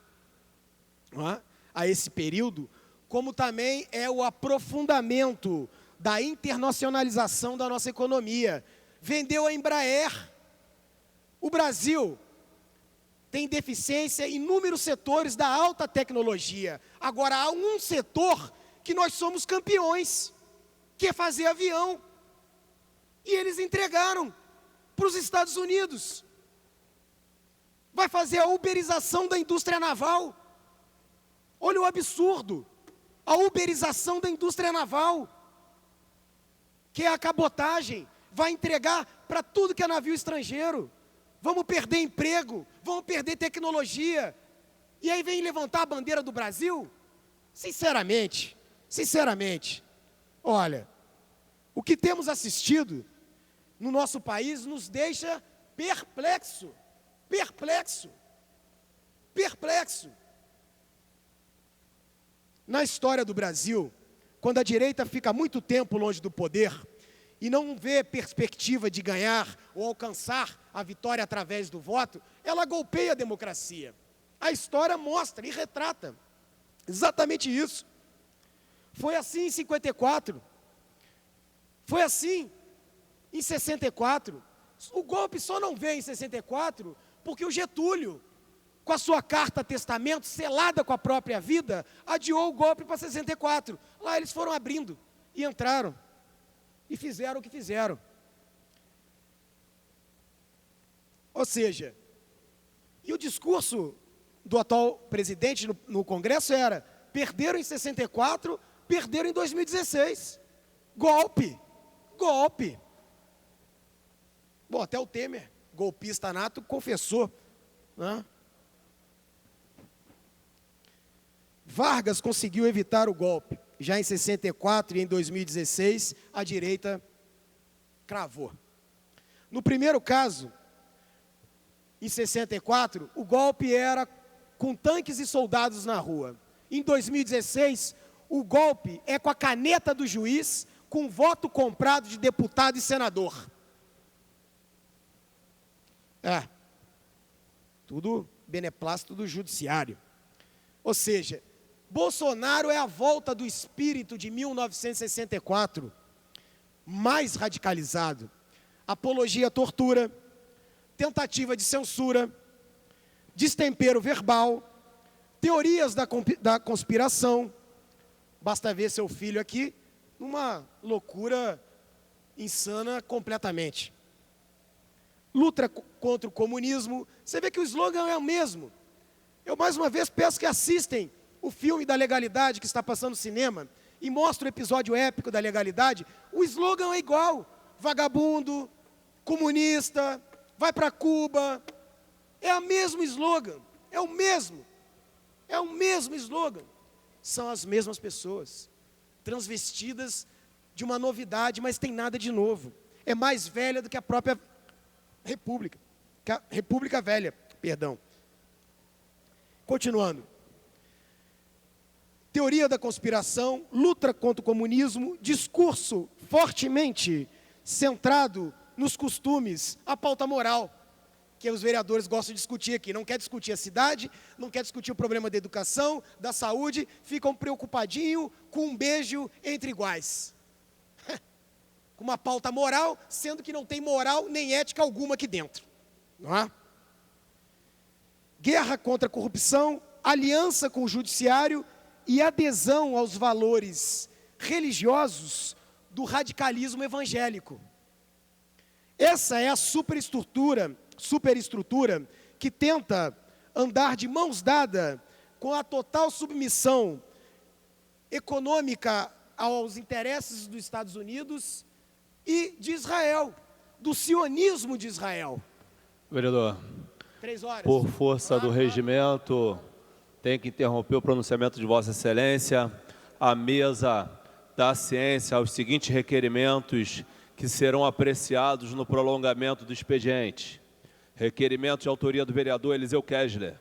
a esse período, como também é o aprofundamento da internacionalização da nossa economia. Vendeu a Embraer. O Brasil tem deficiência em inúmeros setores da alta tecnologia. Agora, há um setor que nós somos campeões, que é fazer avião. E eles entregaram para os Estados Unidos. Vai fazer a uberização da indústria naval. Olha o absurdo. A uberização da indústria naval, que é a cabotagem, vai entregar para tudo que é navio estrangeiro. Vamos perder emprego, vamos perder tecnologia. E aí vem levantar a bandeira do Brasil? Sinceramente, olha, o que temos assistido no nosso país nos deixa perplexo. Na história do Brasil, quando a direita fica muito tempo longe do poder e não vê perspectiva de ganhar ou alcançar a vitória através do voto, ela golpeia a democracia. A história mostra e retrata exatamente isso. Foi assim em 54. Foi assim em 64. O golpe só não veio em 64 porque o Getúlio, com a sua carta testamento, selada com a própria vida, adiou o golpe para 64. Lá eles foram abrindo e entraram. E fizeram o que fizeram. Ou seja, e o discurso do atual presidente no Congresso era: perderam em 64, perderam em 2016. Golpe. Bom, até o Temer, golpista nato, confessou, né? Vargas conseguiu evitar o golpe. Já em 64 e em 2016, a direita cravou. No primeiro caso, em 64, o golpe era com tanques e soldados na rua. Em 2016, o golpe é com a caneta do juiz, com voto comprado de deputado e senador. Tudo beneplácito do judiciário. Ou seja, Bolsonaro é a volta do espírito de 1964, mais radicalizado. Apologia à tortura, tentativa de censura, destempero verbal, teorias da conspiração. Basta ver seu filho aqui, numa loucura insana completamente. Luta contra o comunismo. Você vê que o slogan é o mesmo. Eu, mais uma vez, peço que assistem o filme da legalidade que está passando no cinema e mostra o episódio épico da legalidade. O slogan é igual. Vagabundo, comunista, vai para Cuba. É o mesmo slogan. É o mesmo slogan. São as mesmas pessoas, transvestidas de uma novidade, mas tem nada de novo. É mais velha do que a própria República. República Velha, perdão. Continuando. Teoria da conspiração, luta contra o comunismo, discurso fortemente centrado nos costumes, a pauta moral, que os vereadores gostam de discutir aqui. Não quer discutir a cidade, não quer discutir o problema da educação, da saúde, ficam preocupadinhos com um beijo entre iguais. Com uma pauta moral, sendo que não tem moral nem ética alguma aqui dentro. Não é? Guerra contra a corrupção, aliança com o judiciário e adesão aos valores religiosos do radicalismo evangélico. Essa é a superestrutura que tenta andar de mãos dadas com a total submissão econômica aos interesses dos Estados Unidos e de Israel, do sionismo de Israel. Vereador, 3 horas. por força do regimento, tenho que interromper o pronunciamento de Vossa Excelência. A mesa dá ciência aos seguintes requerimentos que serão apreciados no prolongamento do expediente. Requerimento de autoria do vereador Eliseu Kessler.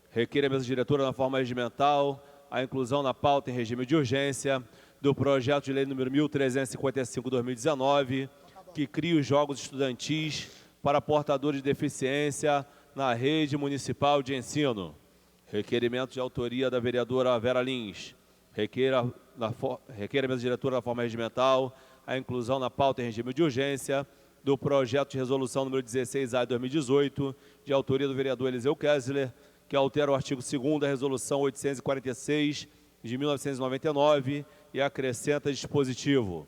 Requer a mesa diretora na forma regimental a inclusão na pauta em regime de urgência do projeto de lei número 1355/2019, que cria os jogos estudantis para portadores de deficiência na rede municipal de ensino. Requerimento de autoria da vereadora Vera Lins. Requer a mesa diretora na forma regimental a inclusão na pauta em regime de urgência do projeto de resolução número 16A de 2018, de autoria do vereador Eliseu Kessler, que altera o artigo 2º da resolução 846 de 1999 e acrescenta dispositivo.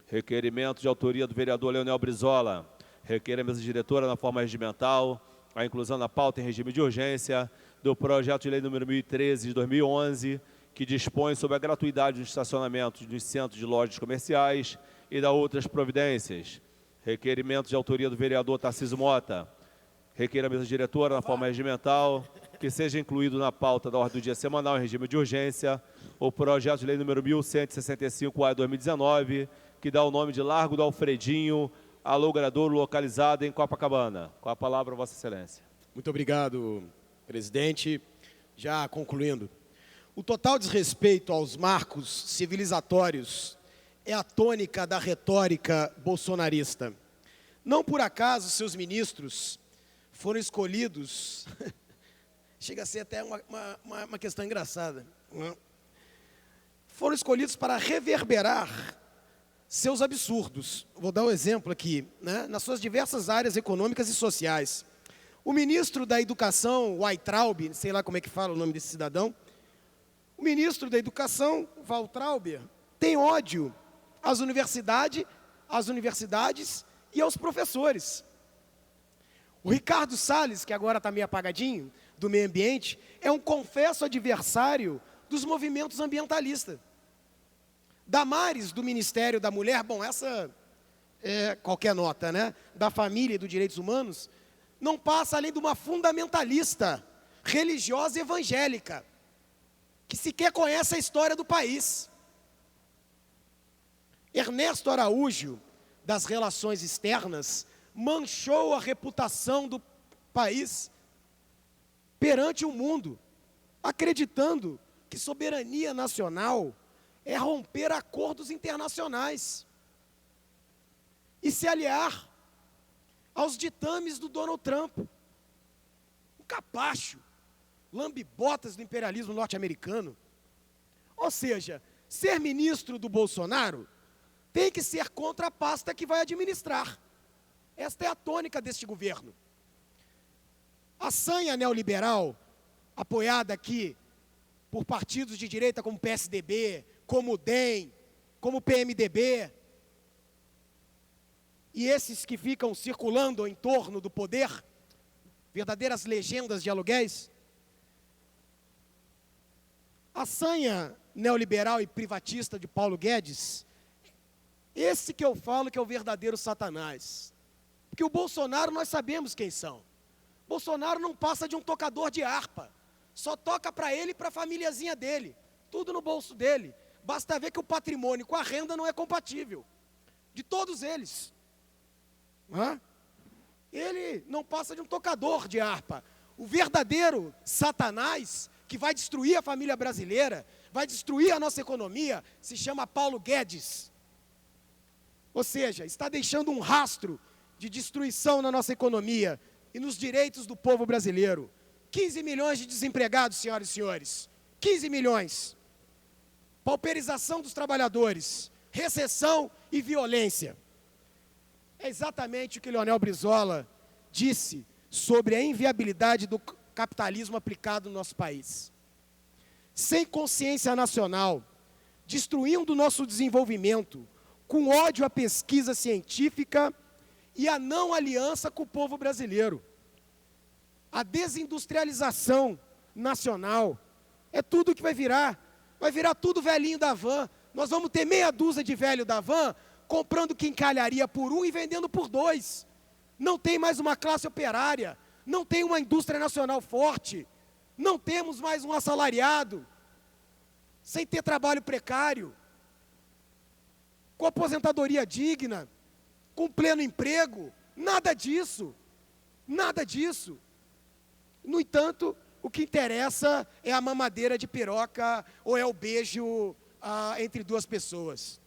Requerimento de autoria do vereador Leonel Brizola. Requer a mesa diretora na forma regimental a inclusão na pauta em regime de urgência do projeto de lei número 1013 de 2011, que dispõe sobre a gratuidade do estacionamento dos centros de lojas comerciais e da outras providências. Requerimento de autoria do vereador Tarcísio Mota. Requer a mesa diretora na forma regimental que seja incluído na pauta da ordem do dia semanal em regime de urgência o projeto de lei número 1165A de 2019, que dá o nome de Largo do Alfredinho, a logradouro localizado em Copacabana. Com a palavra, Vossa Excelência. Muito obrigado, presidente. Já concluindo. O total desrespeito aos marcos civilizatórios é a tônica da retórica bolsonarista. Não por acaso seus ministros foram escolhidos, chega a ser até uma questão engraçada, foram escolhidos para reverberar seus absurdos. Vou dar um exemplo aqui, né? Nas suas diversas áreas econômicas e sociais. O ministro da Educação, Weintraub, sei lá como é que fala o nome desse cidadão, o ministro da Educação, Weintraub, tem ódio às universidades e aos professores. O Ricardo Salles, que agora está meio apagadinho, do meio ambiente, é um confesso adversário dos movimentos ambientalistas. Damares, do Ministério da Mulher, bom, essa é qualquer nota, né? Da Família e dos Direitos Humanos, não passa além de uma fundamentalista religiosa evangélica, que sequer conhece a história do país. Ernesto Araújo, das Relações Externas, manchou a reputação do país perante o mundo, acreditando que soberania nacional é romper acordos internacionais e se aliar aos ditames do Donald Trump, o capacho, lambe-botas do imperialismo norte-americano. Ou seja, ser ministro do Bolsonaro tem que ser contra a pasta que vai administrar. Esta é a tônica deste governo. A sanha neoliberal, apoiada aqui por partidos de direita como o PSDB, como o DEM, como o PMDB, e esses que ficam circulando em torno do poder, verdadeiras legendas de aluguéis, a sanha neoliberal e privatista de Paulo Guedes, esse que eu falo que é o verdadeiro Satanás. Porque o Bolsonaro nós sabemos quem são. Bolsonaro não passa de um tocador de harpa. Só toca para ele e para a famíliazinha dele. Tudo no bolso dele. Basta ver que o patrimônio com a renda não é compatível. De todos eles. Ele não passa de um tocador de harpa. O verdadeiro Satanás, que vai destruir a família brasileira, vai destruir a nossa economia, se chama Paulo Guedes. Ou seja, está deixando um rastro de destruição na nossa economia e nos direitos do povo brasileiro. 15 milhões de desempregados, senhoras e senhores. 15 milhões. Pauperização dos trabalhadores, recessão e violência. É exatamente o que Leonel Brizola disse sobre a inviabilidade do capitalismo aplicado no nosso país. Sem consciência nacional, destruindo o nosso desenvolvimento, com ódio à pesquisa científica e a não aliança com o povo brasileiro. A desindustrialização nacional é tudo que vai virar tudo velhinho da van. Nós vamos ter meia dúzia de velho da van comprando quincalharia por 1 e vendendo por 2. Não tem mais uma classe operária, não tem uma indústria nacional forte, não temos mais um assalariado, sem ter trabalho precário, com aposentadoria digna, com pleno emprego, nada disso. Nada disso. No entanto, o que interessa é a mamadeira de piroca ou é o beijo entre duas pessoas.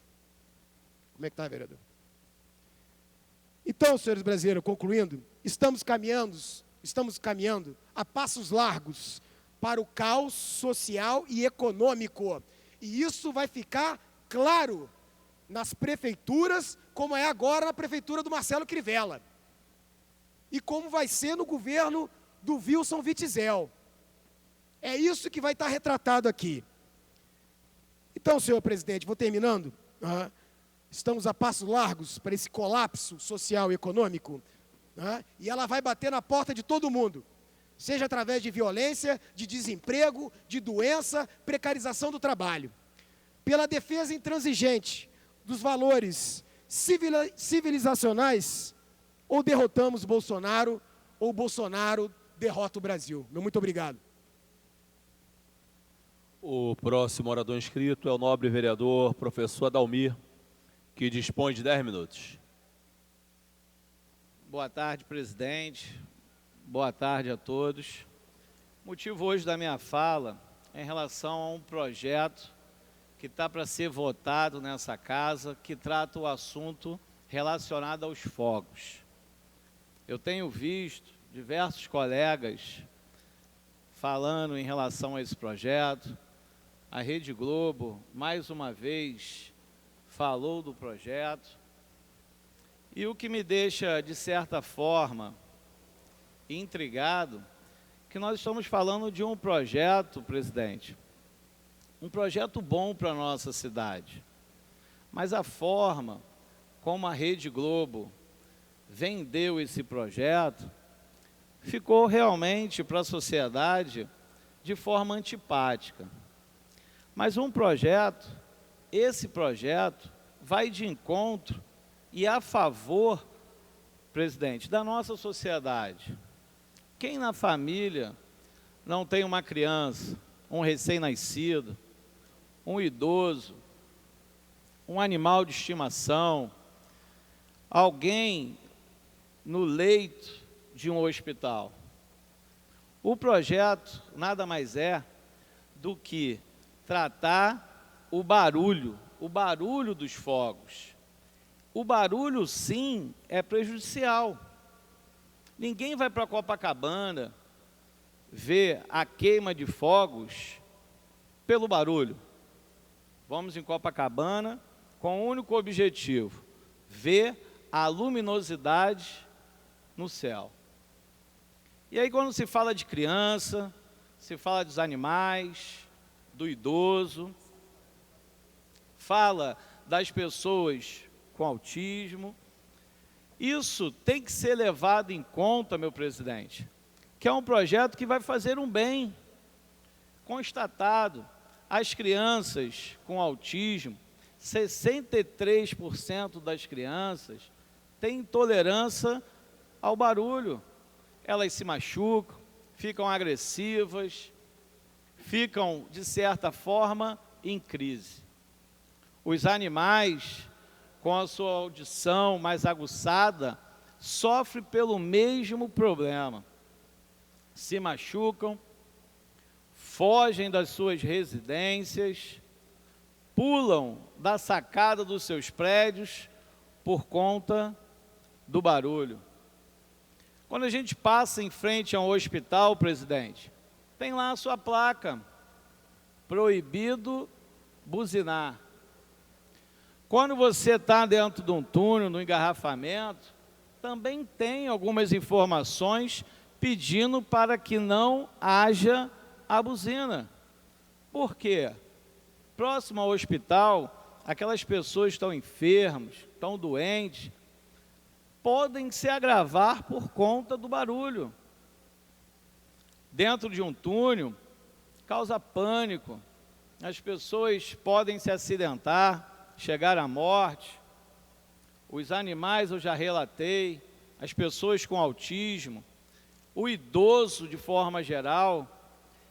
Como é que está, vereador? Então, senhores brasileiros, concluindo, estamos caminhando a passos largos para o caos social e econômico. E isso vai ficar claro nas prefeituras, como é agora na prefeitura do Marcelo Crivella. E como vai ser no governo do Wilson Witzel. É isso que vai estar retratado aqui. Então, senhor presidente, vou terminando. Estamos a passos largos para esse colapso social e econômico. E ela vai bater na porta de todo mundo. Seja através de violência, de desemprego, de doença, precarização do trabalho. Pela defesa intransigente dos valores civilizacionais, ou derrotamos Bolsonaro, ou Bolsonaro derrota o Brasil. Muito obrigado. O próximo orador inscrito é o nobre vereador professor Adalmir, que dispõe de 10 minutos. Boa tarde, presidente. Boa tarde a todos. O motivo hoje da minha fala é em relação a um projeto que está para ser votado nessa casa, que trata o assunto relacionado aos fogos. Eu tenho visto diversos colegas falando em relação a esse projeto. A Rede Globo, mais uma vez, falou do projeto. E o que me deixa, de certa forma, intrigado, que nós estamos falando de um projeto, presidente, um projeto bom para a nossa cidade. Mas a forma como a Rede Globo vendeu esse projeto ficou realmente para a sociedade de forma antipática. Mas esse projeto vai de encontro e a favor, presidente, da nossa sociedade. Quem na família não tem uma criança, um recém-nascido, um idoso, um animal de estimação, alguém no leito de um hospital? O projeto nada mais é do que tratar o barulho dos fogos. O barulho, sim, é prejudicial. Ninguém vai para Copacabana ver a queima de fogos pelo barulho. Vamos em Copacabana com o único objetivo: ver a luminosidade no céu. E aí, quando se fala de criança, se fala dos animais, do idoso, fala das pessoas com autismo, isso tem que ser levado em conta, meu presidente, que é um projeto que vai fazer um bem constatado. As crianças com autismo, 63% das crianças têm intolerância ao barulho. Elas se machucam, ficam agressivas, ficam, de certa forma, em crise. Os animais, com a sua audição mais aguçada, sofrem pelo mesmo problema. Se machucam, fogem das suas residências, pulam da sacada dos seus prédios por conta do barulho. Quando a gente passa em frente a um hospital, presidente, tem lá a sua placa: proibido buzinar. Quando você está dentro de um túnel, no engarrafamento, também tem algumas informações pedindo para que não haja a buzina. Por quê? Próximo ao hospital, aquelas pessoas estão enfermas, estão doentes, podem se agravar por conta do barulho. Dentro de um túnel, causa pânico, as pessoas podem se acidentar, chegar à morte. Os animais eu já relatei, as pessoas com autismo, o idoso de forma geral.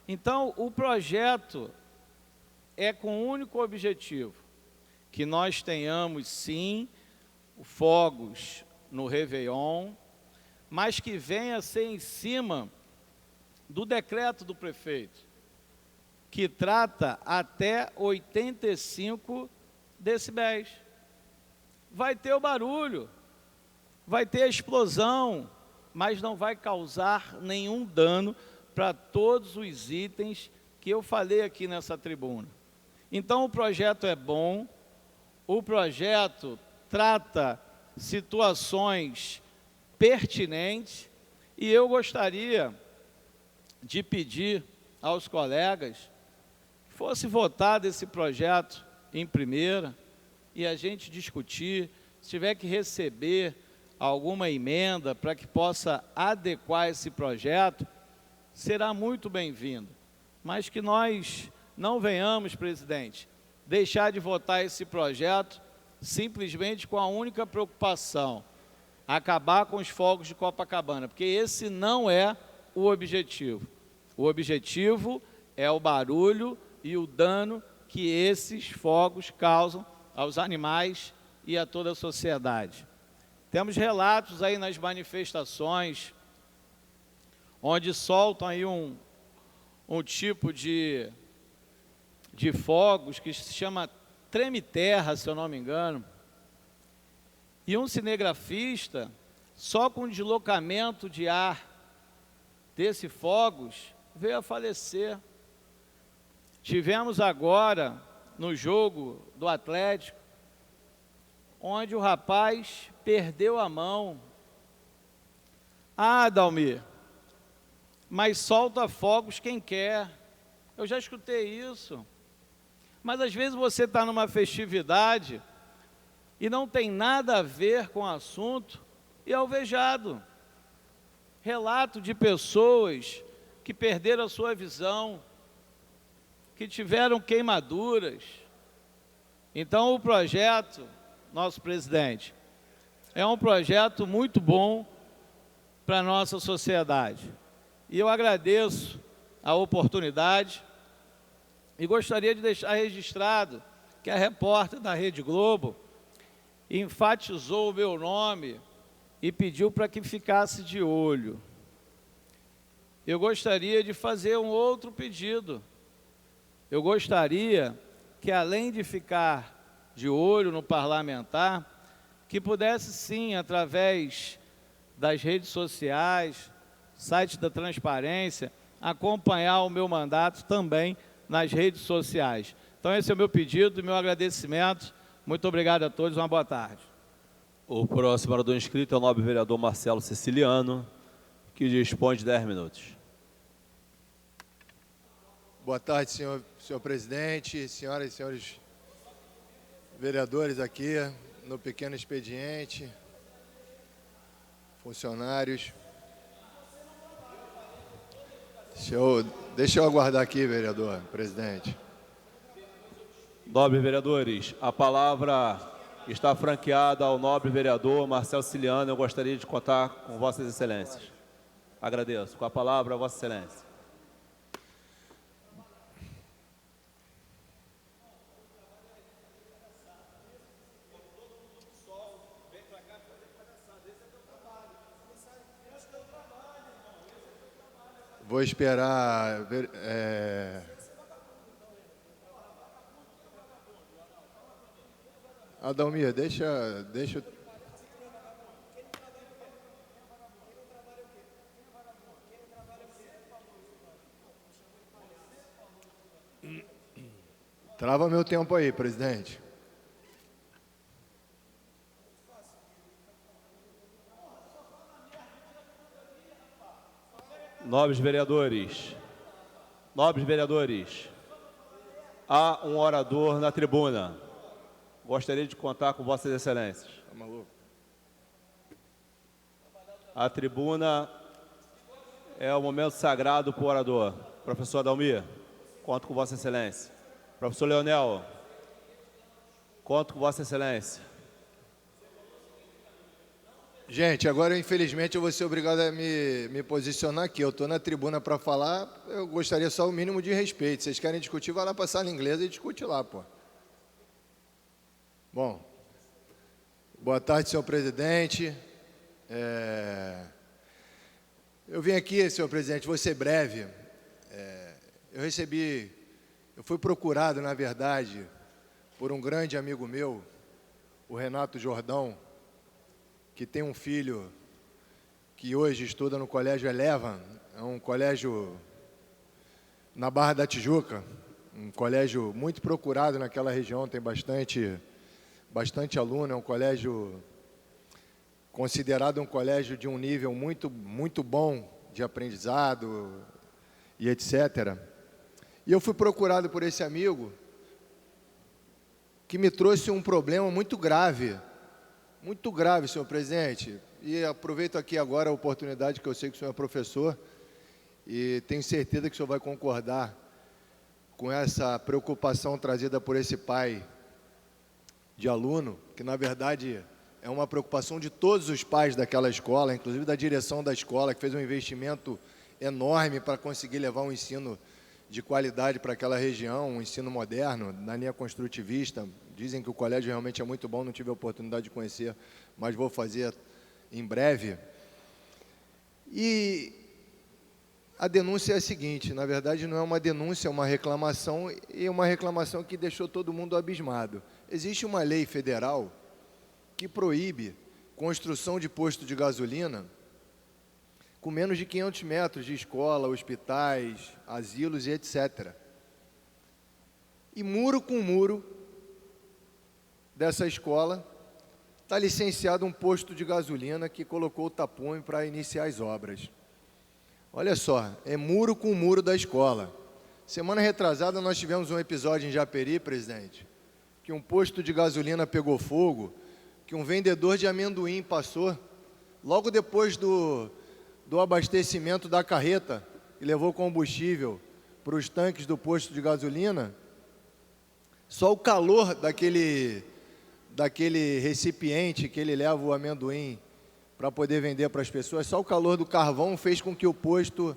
Então, o projeto é com o único objetivo que nós tenhamos, sim, fogos no Réveillon, mas que venha a ser em cima do decreto do prefeito, que trata até 85 decibéis. Vai ter o barulho, vai ter a explosão, mas não vai causar nenhum dano para todos os itens que eu falei aqui nessa tribuna. Então o projeto é bom, o projeto trata situações pertinentes e eu gostaria de pedir aos colegas que fosse votado esse projeto em primeira e a gente discutir, se tiver que receber alguma emenda para que possa adequar esse projeto, será muito bem-vindo. Mas que nós não venhamos, presidente, deixar de votar esse projeto simplesmente com a única preocupação, acabar com os fogos de Copacabana, porque esse não é o objetivo. O objetivo é o barulho e o dano que esses fogos causam aos animais e a toda a sociedade. Temos relatos aí nas manifestações, onde soltam aí um tipo de fogos que se chama treme-terra, se eu não me engano. E um cinegrafista, só com deslocamento de ar desse fogos, veio a falecer. Tivemos agora, no jogo do Atlético, onde o rapaz perdeu a mão. Ah, Dalmir, mas solta fogos quem quer. Eu já escutei isso. Mas às vezes você está numa festividade e não tem nada a ver com o assunto e é alvejado. Relato de pessoas que perderam a sua visão, que tiveram queimaduras. Então o projeto, nosso presidente, é um projeto muito bom para a nossa sociedade. E eu agradeço a oportunidade e gostaria de deixar registrado que a repórter da Rede Globo enfatizou o meu nome e pediu para que ficasse de olho. Eu gostaria de fazer um outro pedido. Eu gostaria que, além de ficar de olho no parlamentar, que pudesse sim, através das redes sociais, site da transparência, acompanhar o meu mandato também nas redes sociais. Então esse é o meu pedido e meu agradecimento. Muito obrigado a todos, uma boa tarde. O próximo orador inscrito é o nobre vereador Marcelo Ceciliano, que dispõe de 10 minutos. Boa tarde, senhor presidente, senhoras e senhores vereadores aqui no pequeno expediente, funcionários. Deixa eu aguardar aqui, vereador, presidente. Nobres vereadores, a palavra está franqueada ao nobre vereador Marcelo Ceciliano. Eu gostaria de contar com vossas excelências. Agradeço. Com a palavra, vossa excelência. Vou esperar... Adalmir, deixa... Trava meu tempo aí, presidente. Nobres vereadores, há um orador na tribuna. Gostaria de contar com vossas excelências. Tá maluco? A tribuna é o momento sagrado para o orador. Professor Adalmir, conto com vossa excelência. Professor Leonel, conto com vossa excelência. Gente, agora infelizmente eu vou ser obrigado a me posicionar aqui. Eu estou na tribuna para falar, eu gostaria só o mínimo de respeito. Vocês querem discutir, vai lá para a sala inglesa e discute lá, pô. Bom, boa tarde, senhor presidente. Eu vim aqui, senhor presidente, vou ser breve. Eu fui procurado, na verdade, por um grande amigo meu, o Renato Jordão, que tem um filho que hoje estuda no Colégio Eleva, é um colégio na Barra da Tijuca, um colégio muito procurado naquela região, tem bastante aluno, é um colégio considerado um colégio de um nível muito bom de aprendizado e etc. E eu fui procurado por esse amigo que me trouxe um problema muito grave, senhor presidente. E aproveito aqui agora a oportunidade, que eu sei que o senhor é professor, e tenho certeza que o senhor vai concordar com essa preocupação trazida por esse pai de aluno, que na verdade é uma preocupação de todos os pais daquela escola, inclusive da direção da escola, que fez um investimento enorme para conseguir levar um ensino de qualidade para aquela região, um ensino moderno, na linha construtivista. Dizem que o colégio realmente é muito bom, não tive a oportunidade de conhecer, mas vou fazer em breve. E a denúncia é a seguinte, na verdade não é uma denúncia, é uma reclamação, e uma reclamação que deixou todo mundo abismado. Existe uma lei federal que proíbe construção de posto de gasolina com menos de 500 metros de escola, hospitais, asilos e etc. E muro com muro dessa escola está licenciado um posto de gasolina que colocou o tapume para iniciar as obras. Olha só, é muro com muro da escola. Semana retrasada nós tivemos um episódio em Japeri, presidente, que um posto de gasolina pegou fogo, que um vendedor de amendoim passou, logo depois do abastecimento da carreta, que levou combustível para os tanques do posto de gasolina. Só o calor daquele recipiente que ele leva o amendoim para poder vender para as pessoas, só o calor do carvão fez com que o posto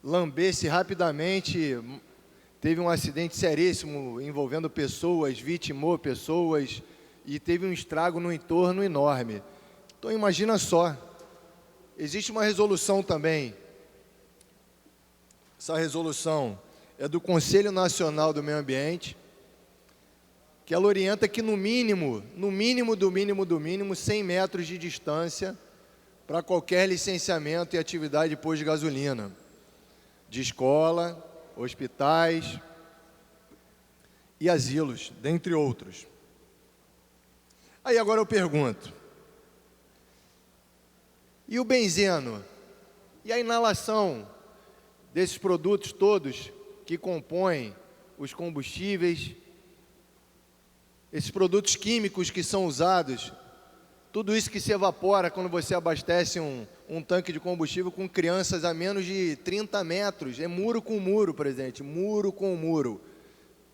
lambesse rapidamente. Teve um acidente seríssimo envolvendo pessoas, vitimou pessoas e teve um estrago no entorno enorme. Então imagina só, existe uma resolução também, essa resolução é do Conselho Nacional do Meio Ambiente, que ela orienta que no mínimo, 100 metros de distância para qualquer licenciamento e atividade de posto de gasolina, de escola, hospitais e asilos, dentre outros. Aí agora eu pergunto, e o benzeno? E a inalação desses produtos todos que compõem os combustíveis, esses produtos químicos que são usados, tudo isso que se evapora quando você abastece um tanque de combustível com crianças a menos de 30 metros, é muro com muro, presidente, muro com muro.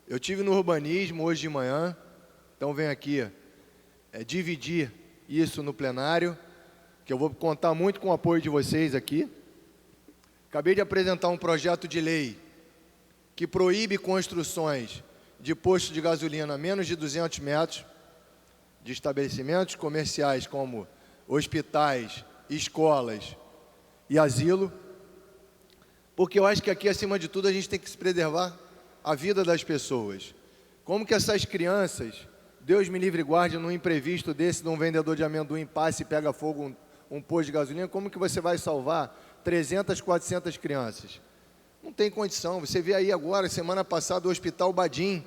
Eu estive no urbanismo hoje de manhã, então venho aqui dividir isso no plenário, que eu vou contar muito com o apoio de vocês aqui. Acabei de apresentar um projeto de lei que proíbe construções de posto de gasolina a menos de 200 metros de estabelecimentos comerciais como hospitais, escolas e asilo, porque eu acho que aqui, acima de tudo, a gente tem que se preservar a vida das pessoas. Como que essas crianças, Deus me livre e guarde, num imprevisto desse, de um vendedor de amendoim passe e pega fogo um posto de gasolina, como que você vai salvar 300, 400 crianças? Não tem condição. Você vê aí agora, semana passada, o Hospital Badim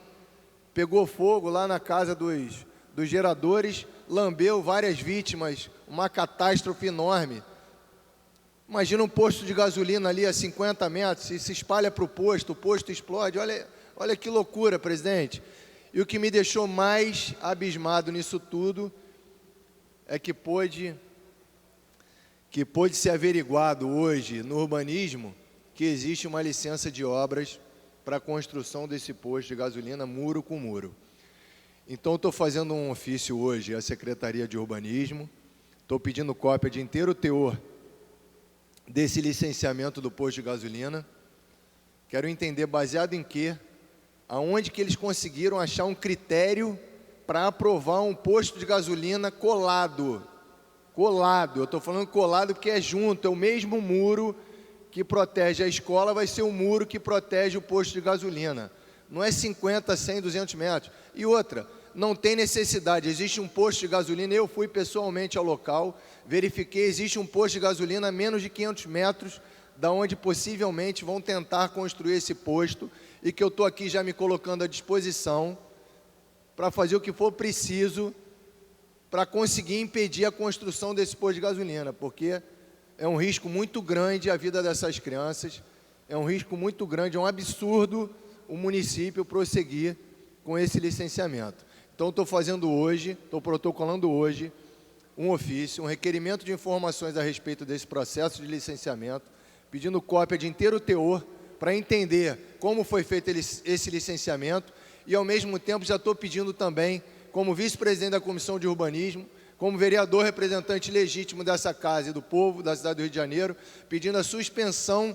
pegou fogo lá na casa dos geradores, lambeu várias vítimas, uma catástrofe enorme. Imagina um posto de gasolina ali a 50 metros, e se espalha para o posto explode. Olha que loucura, presidente. E o que me deixou mais abismado nisso tudo é que pôde ser averiguado hoje no urbanismo que existe uma licença de obras para a construção desse posto de gasolina muro com muro. Então, estou fazendo um ofício hoje à Secretaria de Urbanismo, estou pedindo cópia de inteiro teor desse licenciamento do posto de gasolina. Quero entender baseado em quê, aonde que eles conseguiram achar um critério para aprovar um posto de gasolina colado Colado, eu estou falando colado porque é junto, é o mesmo muro que protege a escola, vai ser o muro que protege o posto de gasolina. Não é 50, 100, 200 metros. E outra, não tem necessidade, existe um posto de gasolina, eu fui pessoalmente ao local, verifiquei, existe um posto de gasolina a menos de 500 metros da onde possivelmente vão tentar construir esse posto, e que eu estou aqui já me colocando à disposição para fazer o que for preciso para conseguir impedir a construção desse posto de gasolina, porque é um risco muito grande a vida dessas crianças, é um risco muito grande, é um absurdo o município prosseguir com esse licenciamento. Então, estou fazendo hoje, estou protocolando hoje um ofício, um requerimento de informações a respeito desse processo de licenciamento, pedindo cópia de inteiro teor para entender como foi feito esse licenciamento e, ao mesmo tempo, já estou pedindo também, como vice-presidente da Comissão de Urbanismo, como vereador representante legítimo dessa casa e do povo da cidade do Rio de Janeiro, pedindo a suspensão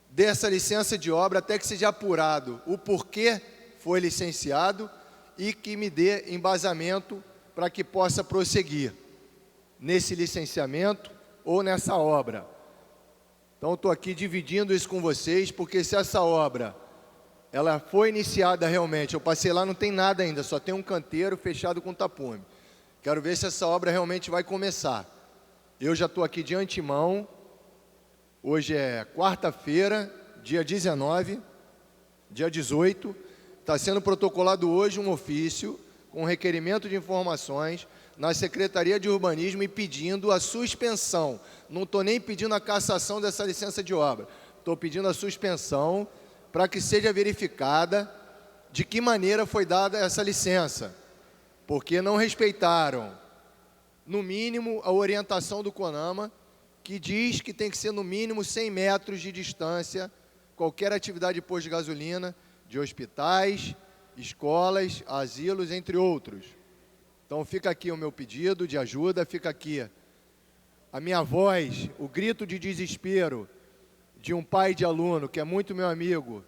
dessa licença de obra até que seja apurado o porquê foi licenciado e que me dê embasamento para que possa prosseguir nesse licenciamento ou nessa obra. Então, estou aqui dividindo isso com vocês, porque se essa obra ela foi iniciada realmente, eu passei lá, não tem nada ainda, só tem um canteiro fechado com tapume. Quero ver se essa obra realmente vai começar. Eu já estou aqui de antemão, hoje é quarta-feira, dia 19, dia 18, está sendo protocolado hoje um ofício com requerimento de informações na Secretaria de Urbanismo e pedindo a suspensão. Não estou nem pedindo a cassação dessa licença de obra, estou pedindo a suspensão para que seja verificada de que maneira foi dada essa licença, porque não respeitaram, no mínimo, a orientação do CONAMA, que diz que tem que ser no mínimo 100 metros de distância qualquer atividade de posto de gasolina, de hospitais, escolas, asilos, entre outros. Então fica aqui o meu pedido de ajuda, fica aqui a minha voz, o grito de desespero de um pai de aluno, que é muito meu amigo,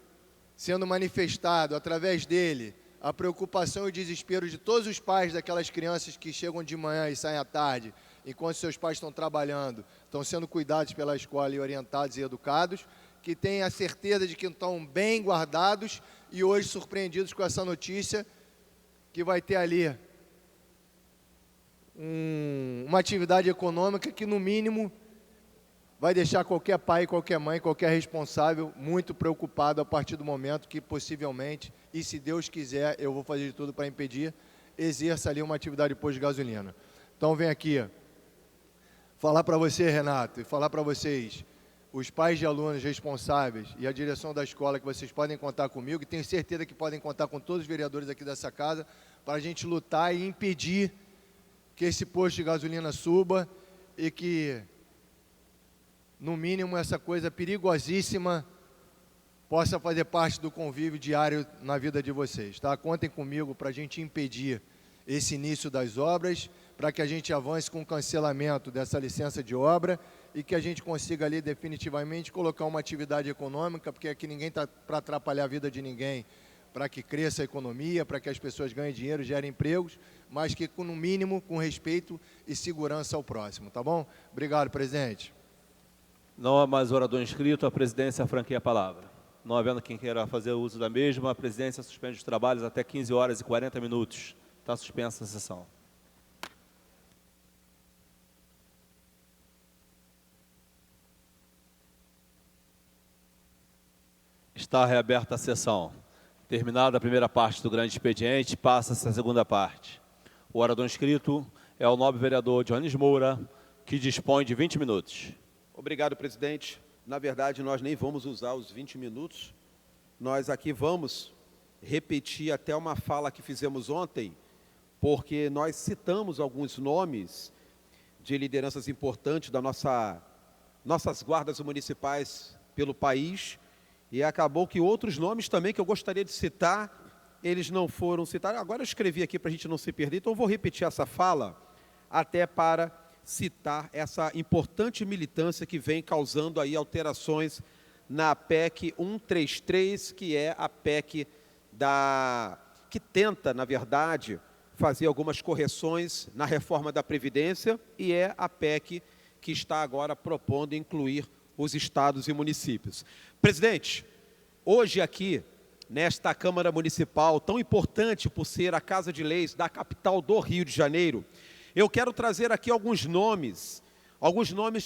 sendo manifestado através dele, a preocupação e o desespero de todos os pais daquelas crianças que chegam de manhã e saem à tarde, enquanto seus pais estão trabalhando, estão sendo cuidados pela escola e orientados e educados, que têm a certeza de que estão bem guardados e hoje surpreendidos com essa notícia que vai ter ali uma atividade econômica que, no mínimo, vai deixar qualquer pai, qualquer mãe, qualquer responsável muito preocupado a partir do momento que, possivelmente, e se Deus quiser, eu vou fazer de tudo para impedir, exerça ali uma atividade de posto de gasolina. Então, vem aqui falar para você, Renato, e falar para vocês, os pais de alunos responsáveis e a direção da escola, que vocês podem contar comigo, e tenho certeza que podem contar com todos os vereadores aqui dessa casa, para a gente lutar e impedir que esse posto de gasolina suba e que, no mínimo, essa coisa perigosíssima possa fazer parte do convívio diário na vida de vocês, tá? Contem comigo para a gente impedir esse início das obras, para que a gente avance com o cancelamento dessa licença de obra e que a gente consiga ali definitivamente colocar uma atividade econômica, porque aqui ninguém está para atrapalhar a vida de ninguém, para que cresça a economia, para que as pessoas ganhem dinheiro, gerem empregos, mas que, no mínimo, com respeito e segurança ao próximo, tá bom? Obrigado, presidente. Não há mais orador inscrito, a presidência franqueia a palavra. Não havendo quem queira fazer uso da mesma, a presidência suspende os trabalhos até 15 horas e 40 minutos. Está suspensa a sessão. Está reaberta a sessão. Terminada a primeira parte do grande expediente, passa-se a segunda parte. O orador inscrito é o nobre vereador Dionísio Moura, que dispõe de 20 minutos. Obrigado, presidente. Na verdade, nós nem vamos usar os 20 minutos. Nós aqui vamos repetir até uma fala que fizemos ontem, porque nós citamos alguns nomes de lideranças importantes das nossas guardas municipais pelo país, e acabou que outros nomes também que eu gostaria de citar, eles não foram citados. Agora eu escrevi aqui para a gente não se perder, então eu vou repetir essa fala até para citar essa importante militância que vem causando aí alterações na PEC 133, que é a PEC que tenta, na verdade, fazer algumas correções na reforma da Previdência e é a PEC que está agora propondo incluir os estados e municípios. Presidente, hoje aqui, nesta Câmara Municipal, tão importante por ser a Casa de Leis da capital do Rio de Janeiro, eu quero trazer aqui alguns nomes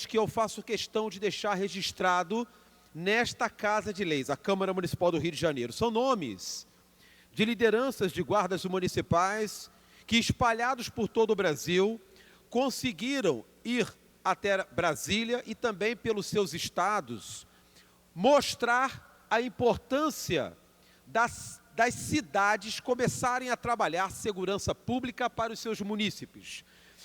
que eu faço questão de deixar registrado nesta Casa de Leis, a Câmara Municipal do Rio de Janeiro. São nomes de lideranças de guardas municipais que, espalhados por todo o Brasil, conseguiram ir até Brasília e também pelos seus estados, mostrar a importância das cidades começarem a trabalhar segurança pública para os seus munícipes.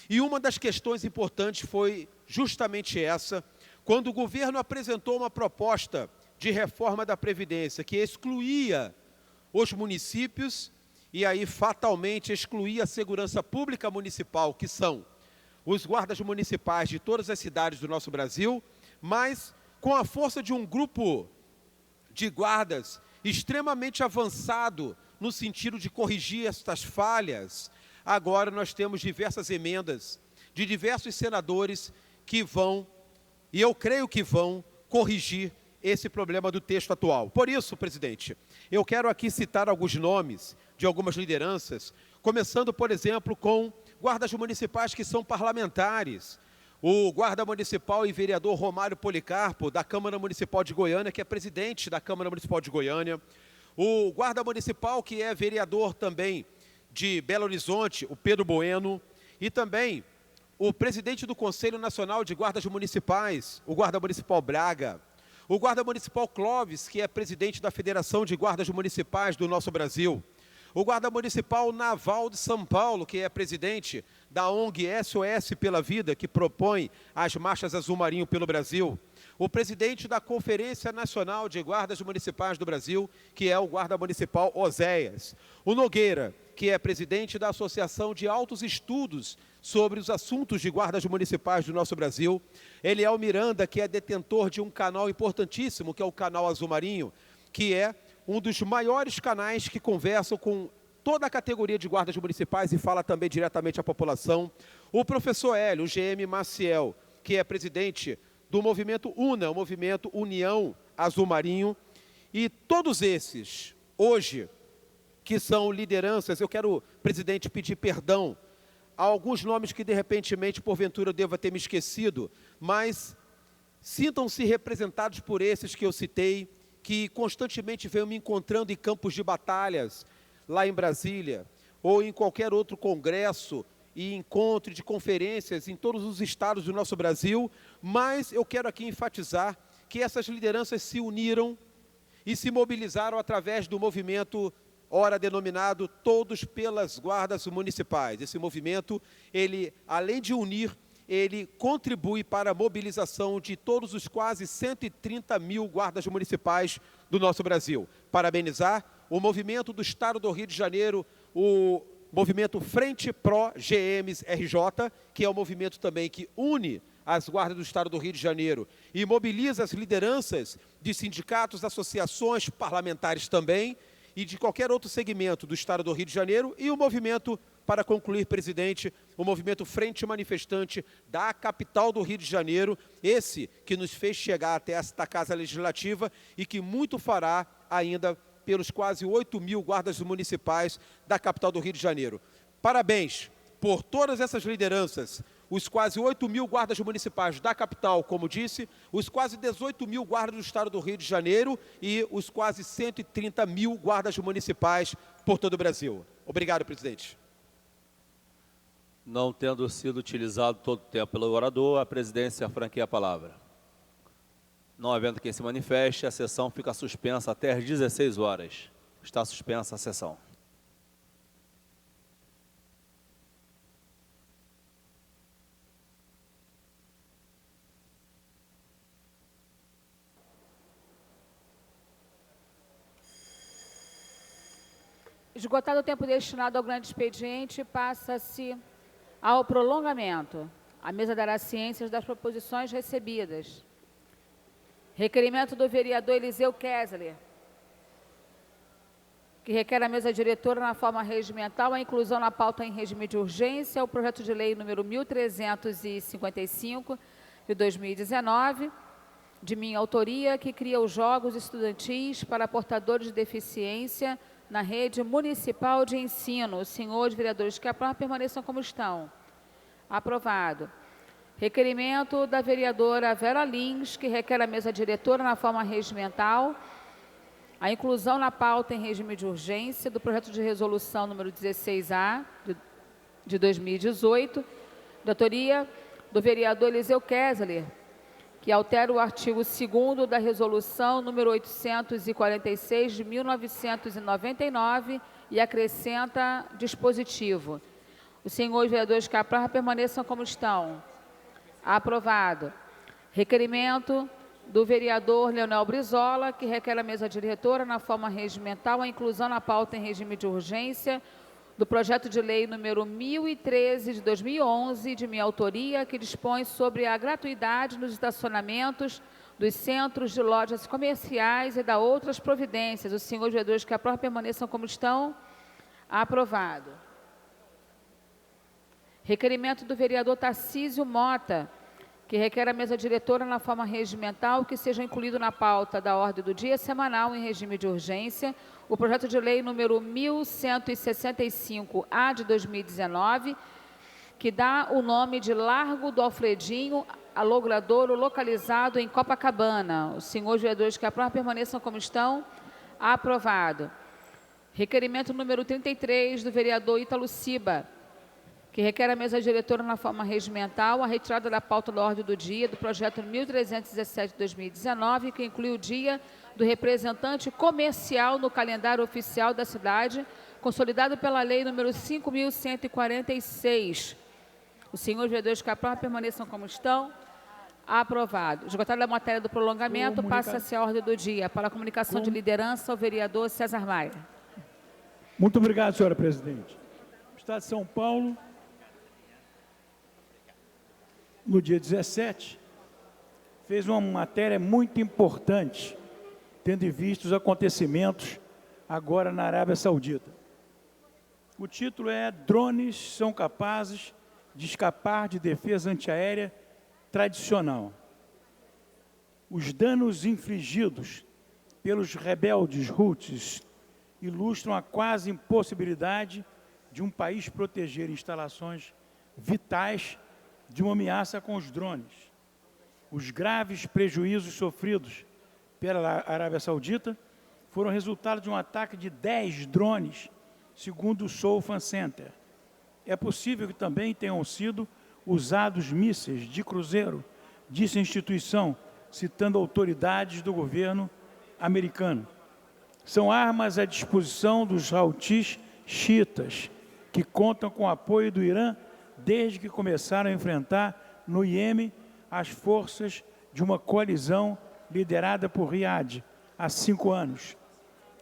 E uma das questões importantes foi justamente essa, quando o governo apresentou uma proposta de reforma da Previdência que excluía os municípios e aí fatalmente excluía a segurança pública municipal, que são os guardas municipais de todas as cidades do nosso Brasil, mas com a força de um grupo de guardas extremamente avançado no sentido de corrigir estas falhas. Agora nós temos diversas emendas de diversos senadores que vão, e eu creio que vão, corrigir esse problema do texto atual. Por isso, presidente, eu quero aqui citar alguns nomes de algumas lideranças, começando, por exemplo, com guardas municipais que são parlamentares. O guarda municipal e vereador Romário Policarpo, da Câmara Municipal de Goiânia, que é presidente da Câmara Municipal de Goiânia. O guarda municipal, que é vereador também de Belo Horizonte, o Pedro Bueno. E também o presidente do Conselho Nacional de Guardas Municipais, o guarda municipal Braga. O guarda municipal Clóvis, que é presidente da Federação de Guardas Municipais do nosso Brasil. O guarda municipal Naval de São Paulo, que é presidente da ONG SOS pela Vida, que propõe as marchas azul marinho pelo Brasil. O presidente da Conferência Nacional de Guardas Municipais do Brasil, que é o guarda municipal Oséias. O Nogueira, que é presidente da Associação de Altos Estudos sobre os assuntos de guardas municipais do nosso Brasil. Eliel Miranda, que é detentor de um canal importantíssimo, que é o canal Azul Marinho, que é um dos maiores canais que conversam com toda a categoria de guardas municipais e fala também diretamente à população. O professor Hélio, o GM Maciel, que é presidente do movimento UNA, o movimento União Azul Marinho. E todos esses, hoje, que são lideranças, eu quero, presidente, pedir perdão a alguns nomes que, de repentemente, porventura, eu deva ter me esquecido, mas sintam-se representados por esses que eu citei, que constantemente venham me encontrando em campos de batalhas, lá em Brasília, ou em qualquer outro congresso e encontro de conferências em todos os estados do nosso Brasil, mas eu quero aqui enfatizar que essas lideranças se uniram e se mobilizaram através do movimento ora denominado Todos pelas Guardas Municipais. Esse movimento, ele, além de unir, ele contribui para a mobilização de todos os quase 130 mil guardas municipais do nosso Brasil. Parabenizar o movimento do Estado do Rio de Janeiro, o movimento Frente Pro GMs RJ, que é um movimento também que une as guardas do Estado do Rio de Janeiro e mobiliza as lideranças de sindicatos, associações parlamentares também, e de qualquer outro segmento do Estado do Rio de Janeiro, e o movimento, para concluir, presidente, o movimento Frente Manifestante da capital do Rio de Janeiro, esse que nos fez chegar até esta Casa Legislativa e que muito fará ainda pelos quase 8 mil guardas municipais da capital do Rio de Janeiro. Parabéns por todas essas lideranças, os quase 8 mil guardas municipais da capital, como disse, os quase 18 mil guardas do Estado do Rio de Janeiro e os quase 130 mil guardas municipais por todo o Brasil. Obrigado, presidente. Não tendo sido utilizado todo o tempo pelo orador, a presidência franqueia a palavra. Não havendo quem se manifeste, a sessão fica suspensa até às 16 horas. Está suspensa a sessão. Esgotado o tempo destinado ao grande expediente, passa-se ao prolongamento. A mesa dará ciências das proposições recebidas. Requerimento do vereador Eliseu Kessler. que requer a mesa diretora na forma regimental a inclusão na pauta em regime de urgência o projeto de lei número 1355 de 2019, de minha autoria, que cria os jogos estudantis para portadores de deficiência na rede municipal de ensino. Os senhores vereadores que aprovam permaneçam como estão. Aprovado. Requerimento da vereadora Vera Lins, que requer a mesa diretora na forma regimental a inclusão na pauta em regime de urgência do projeto de resolução número 16A de 2018, de autoria do vereador Eliseu Kessler, que altera o artigo 2º da resolução número 846 de 1999 e acrescenta dispositivo. Os senhores vereadores que aprovam permaneçam como estão. Aprovado. Requerimento do vereador Leonel Brizola, que requer a mesa diretora na forma regimental a inclusão na pauta em regime de urgência do projeto de lei número 1013 de 2011, de minha autoria, que dispõe sobre a gratuidade nos estacionamentos dos centros de lojas comerciais e da outras providências. Os senhores vereadores que aprovam permaneçam como estão. Aprovado. Requerimento do vereador Tarcísio Mota, que requer a mesa diretora na forma regimental que seja incluído na pauta da ordem do dia semanal em regime de urgência o projeto de lei número 1165-A de 2019, que dá o nome de Largo do Alfredinho, a logradouro localizado em Copacabana. Os senhores vereadores que aprovam permaneçam como estão. Aprovado. Requerimento número 33 do vereador Ítalo Ciba, que requer a mesa diretora na forma regimental a retirada da pauta da ordem do dia do projeto 1317 de 2019, que inclui o dia do representante comercial no calendário oficial da cidade, consolidado pela lei número 5.146. Os senhores vereadores que aprovam permaneçam como estão. Aprovado. Esgotada a matéria do prolongamento, passa-se a ordem do dia. Para a comunicação de liderança, o vereador César Maia. Muito obrigado, senhora presidente. O Estado de São Paulo, no dia 17, fez uma matéria muito importante, tendo em vista os acontecimentos agora na Arábia Saudita. O título é Drones são capazes de escapar de defesa antiaérea tradicional. Os danos infligidos pelos rebeldes Houthis ilustram a quase impossibilidade de um país proteger instalações vitais de uma ameaça com os drones. Os graves prejuízos sofridos pela Arábia Saudita foram resultado de um ataque de 10 drones, segundo o Seoul Fan Center. É possível que também tenham sido usados mísseis de cruzeiro, disse a instituição, citando autoridades do governo americano. São armas à disposição dos Houthis xiitas, que contam com o apoio do Irã desde que começaram a enfrentar no Iêmen as forças de uma coalizão liderada por Riad há 5 anos.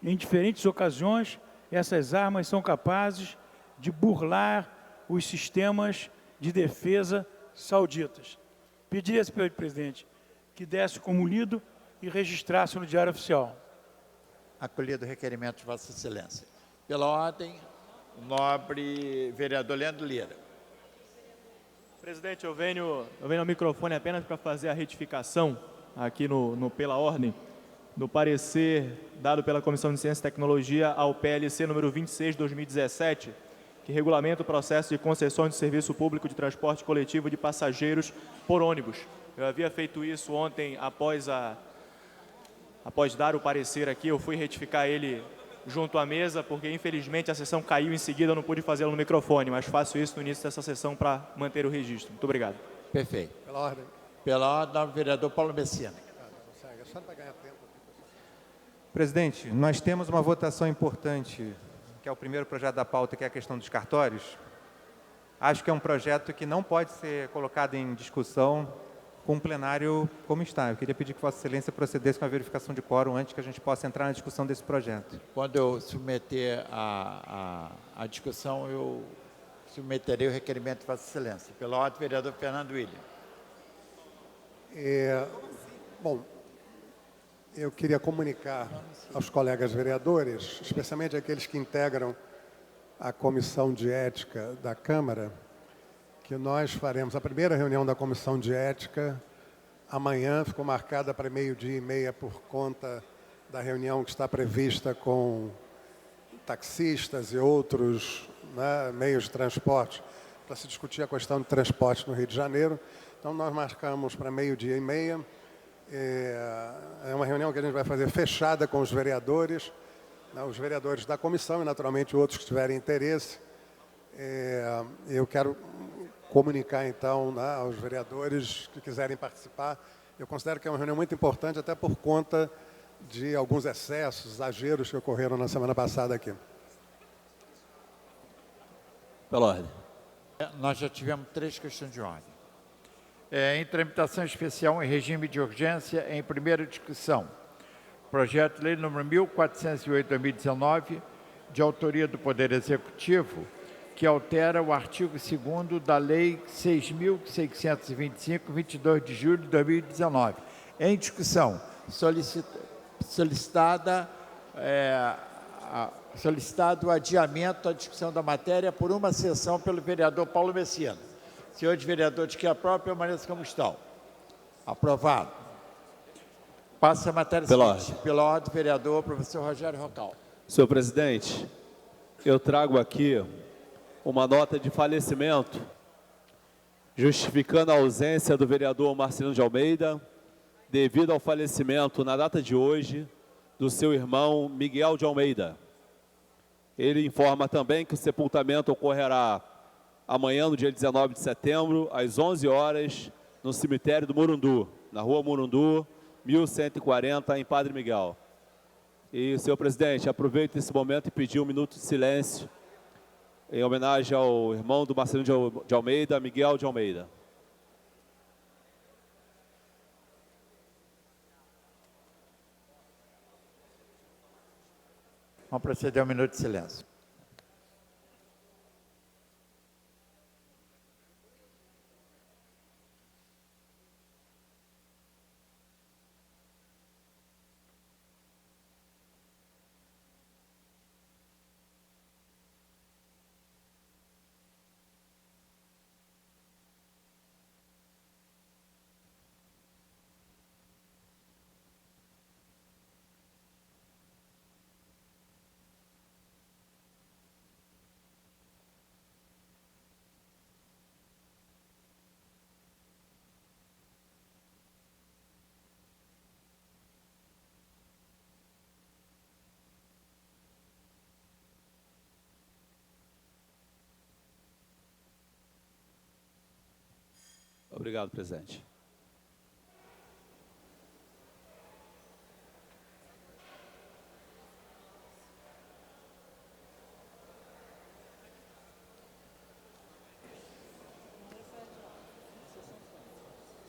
Em diferentes ocasiões, essas armas são capazes de burlar os sistemas de defesa sauditas. Pediria, senhor presidente, que desse como lido e registrasse no Diário Oficial. Acolhido o requerimento de Vossa Excelência. Pela ordem, o nobre vereador Leandro Lira. Presidente, eu venho ao microfone apenas para fazer a retificação aqui pela ordem do parecer dado pela Comissão de Ciência e Tecnologia ao PLC número 26 de 2017, que regulamenta o processo de concessão de serviço público de transporte coletivo de passageiros por ônibus. Eu havia feito isso ontem após dar o parecer aqui, eu fui retificar ele junto à mesa, porque infelizmente a sessão caiu em seguida, eu não pude fazê-lo no microfone, mas faço isso no início dessa sessão para manter o registro. Muito obrigado. Perfeito. Pela ordem. Pela ordem, o vereador Paulo Messina. Presidente, nós temos uma votação importante, que é o primeiro projeto da pauta, que é a questão dos cartórios. Acho que é um projeto que não pode ser colocado em discussão com o plenário como está. Eu queria pedir que Vossa Excelência procedesse com a verificação de quórum antes que a gente possa entrar na discussão desse projeto. Quando eu submeter a discussão, eu submeterei o requerimento de Vossa Excelência. Pela ordem, vereador Fernando William. Bom, Eu queria comunicar aos colegas vereadores, especialmente aqueles que integram a Comissão de Ética da Câmara, que nós faremos a primeira reunião da Comissão de Ética amanhã, ficou marcada para 12h30 por conta da reunião que está prevista com taxistas e outros, né, meios de transporte, para se discutir a questão do transporte no Rio de Janeiro. Então, nós marcamos para 12h30. É uma reunião que a gente vai fazer fechada com os vereadores da comissão e, naturalmente, outros que tiverem interesse. Eu quero comunicar, então, né, aos vereadores que quiserem participar. Eu considero que é uma reunião muito importante, até por conta de alguns excessos, exageros que ocorreram na semana passada aqui. Pela ordem. Nós já tivemos 3 questões de ordem. Em tramitação especial em regime de urgência, em primeira discussão, projeto de lei número 1408/2019, de autoria do Poder Executivo, que altera o artigo 2º da Lei 6.625, 22 de julho de 2019. Em discussão, solicitado o adiamento da discussão da matéria por uma sessão pelo vereador Paulo Messina. Senhores vereadores que aprovam, permaneçam como estão. Aprovado. Passa a matéria seguinte. Pela ordem, vereador professor Rogério Rocal. Senhor presidente, eu trago aqui uma nota de falecimento, justificando a ausência do vereador Marcelino de Almeida, devido ao falecimento, na data de hoje, do seu irmão Miguel de Almeida. Ele informa também que o sepultamento ocorrerá amanhã, no dia 19 de setembro, às 11 horas, no cemitério do Murundu, na rua Murundu, 1140, em Padre Miguel. E, senhor presidente, aproveito esse momento e pedir um minuto de silêncio em homenagem ao irmão do Marcelino de Almeida, Miguel de Almeida. Vamos proceder ao minuto de silêncio. Obrigado, presidente.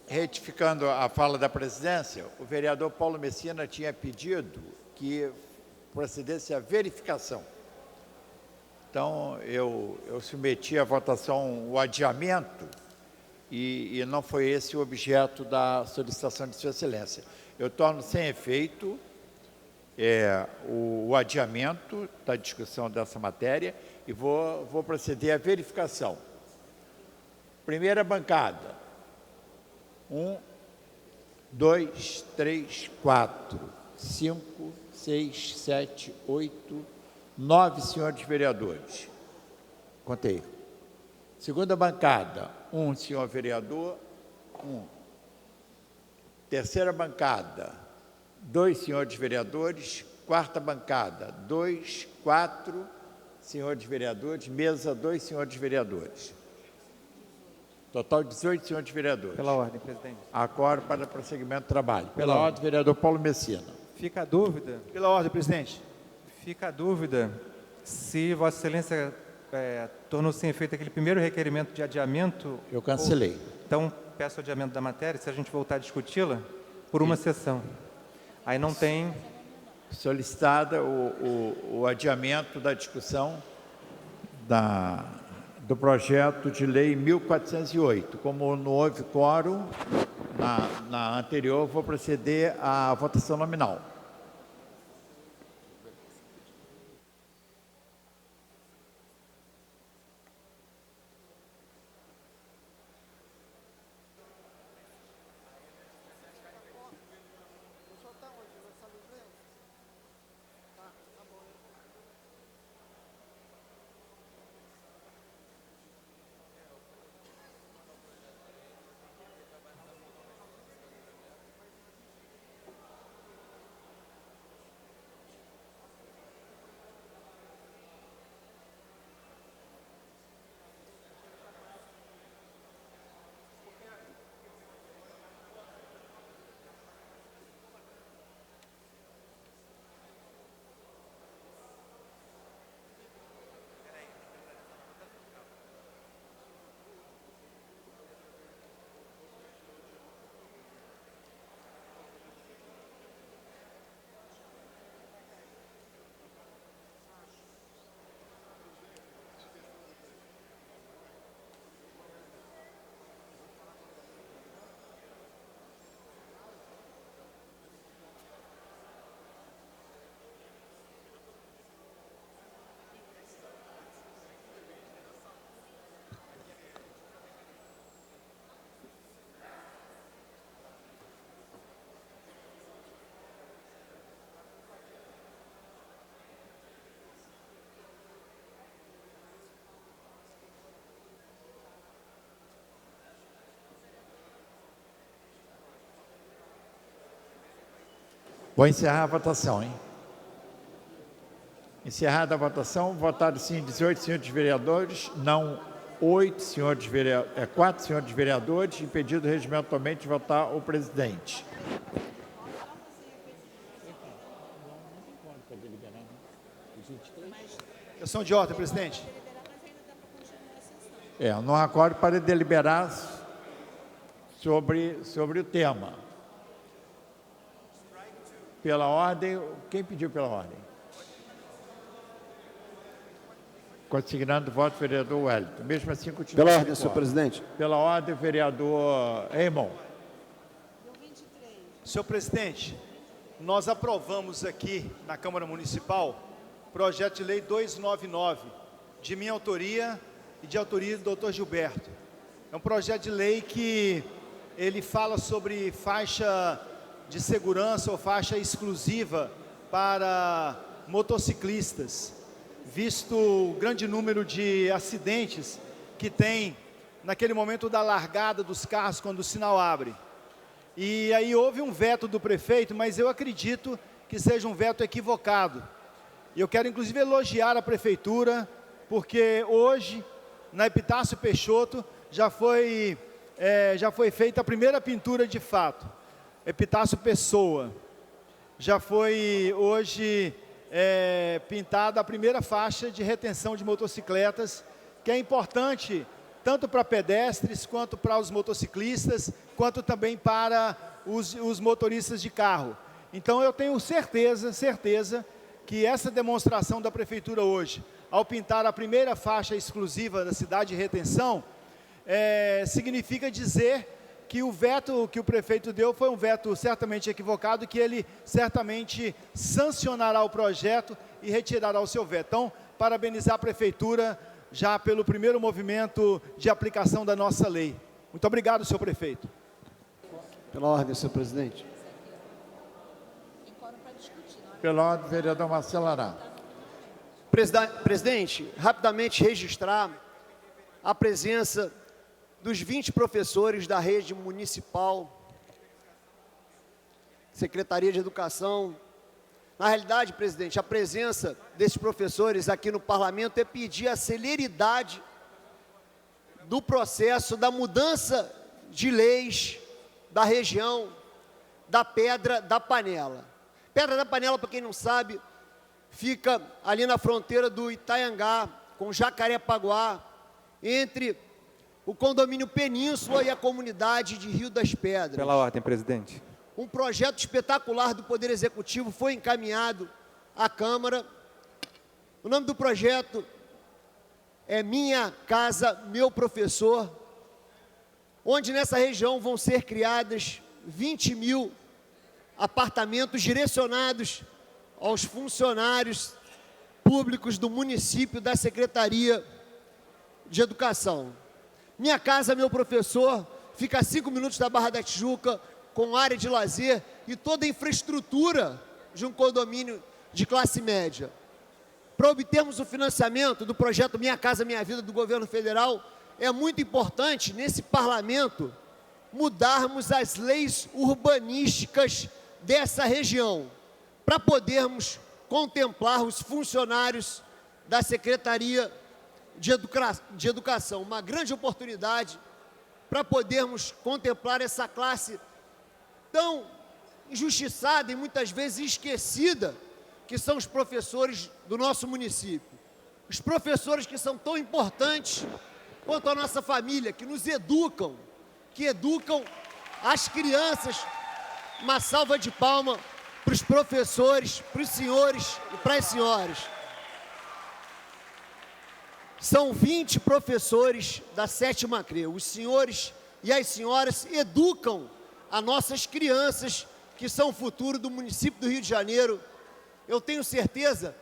Retificando a fala da presidência, o vereador Paulo Messina tinha pedido que procedesse a verificação. Então, eu submeti à votação o adiamento e não foi esse o objeto da solicitação de Sua Excelência. Eu torno sem efeito o adiamento da discussão dessa matéria e vou proceder à verificação. Primeira bancada. 1, 2, 3, 4, 5, 6, 7, 8, 9 senhores vereadores. Contei. Segunda bancada, 1 senhor vereador, 1. Terceira bancada, 2 senhores vereadores. Quarta bancada, 2, 4 senhores vereadores. Mesa, 2 senhores vereadores. Total 18 senhores vereadores. Pela ordem, presidente. Acordo para prosseguimento do trabalho. Pela ordem, vereador Paulo Messina. Fica a dúvida? Pela ordem, presidente. Fica a dúvida se Vossa Excelência tornou sem efeito aquele primeiro requerimento de adiamento. Eu cancelei. Então, peço o adiamento da matéria, se a gente voltar a discuti-la, por uma sessão. Aí não tem... Solicitada o adiamento da discussão do projeto de lei 1408. Como não houve quórum, na anterior, vou proceder à votação nominal. Vou encerrar a votação, hein? Encerrada a votação, votaram sim 18 senhores vereadores, não 4 senhores vereadores, impedido regimentalmente de votar o presidente. Questão de ordem, presidente. Não há acordo para deliberar sobre o tema. Pela ordem, quem pediu pela ordem? Consignando o voto, vereador Wellington. Mesmo assim, continua. Pela ordem, senhor presidente. Pela ordem, vereador Raymond. Senhor presidente, nós aprovamos aqui na Câmara Municipal projeto de lei 299, de minha autoria e de autoria do doutor Gilberto. É um projeto de lei que ele fala sobre faixa de segurança ou faixa exclusiva para motociclistas, visto o grande número de acidentes que tem naquele momento da largada dos carros quando o sinal abre. E aí houve um veto do prefeito, mas eu acredito que seja um veto equivocado. E eu quero inclusive elogiar a prefeitura, porque hoje, na Epitácio Peixoto, já foi feita a primeira pintura de fato. Epitácio Pessoa. Já foi hoje pintada a primeira faixa de retenção de motocicletas, que é importante tanto para pedestres, quanto para os motociclistas, quanto também para os motoristas de carro. Então eu tenho certeza que essa demonstração da prefeitura hoje, ao pintar a primeira faixa exclusiva da cidade de retenção, significa dizer que o veto que o prefeito deu foi um veto certamente equivocado, que ele certamente sancionará o projeto e retirará o seu veto. Então, parabenizar a prefeitura já pelo primeiro movimento de aplicação da nossa lei. Muito obrigado, senhor prefeito. Pela ordem, senhor presidente. Pela ordem, vereador Marcelo Ará. Presidente, rapidamente registrar a presença dos 20 professores da rede municipal, Secretaria de Educação. Na realidade, presidente, a presença desses professores aqui no parlamento é pedir a celeridade do processo da mudança de leis da região da Pedra da Panela. Pedra da Panela, para quem não sabe, fica ali na fronteira do Itaiangá com Jacarepaguá, entre o condomínio Península e a comunidade de Rio das Pedras. Pela ordem, presidente. Um projeto espetacular do Poder Executivo foi encaminhado à Câmara. O nome do projeto é Minha Casa, Meu Professor. onde nessa região vão ser criadas 20 mil apartamentos direcionados aos funcionários públicos do município, da Secretaria de Educação. Minha Casa, Meu Professor fica a 5 minutos da Barra da Tijuca, com área de lazer e toda a infraestrutura de um condomínio de classe média. Para obtermos o financiamento do projeto Minha Casa Minha Vida do governo federal, é muito importante, nesse parlamento, mudarmos as leis urbanísticas dessa região, para podermos contemplar os funcionários da Secretaria de Educação. Uma grande oportunidade para podermos contemplar essa classe tão injustiçada e muitas vezes esquecida, que são os professores do nosso município. Os professores que são tão importantes quanto a nossa família, que nos educam, que educam as crianças. Uma salva de palmas para os professores, para os senhores e para as senhoras. São 20 professores da 7ª CRE. Os senhores e as senhoras educam as nossas crianças, que são o futuro do município do Rio de Janeiro. Eu tenho certeza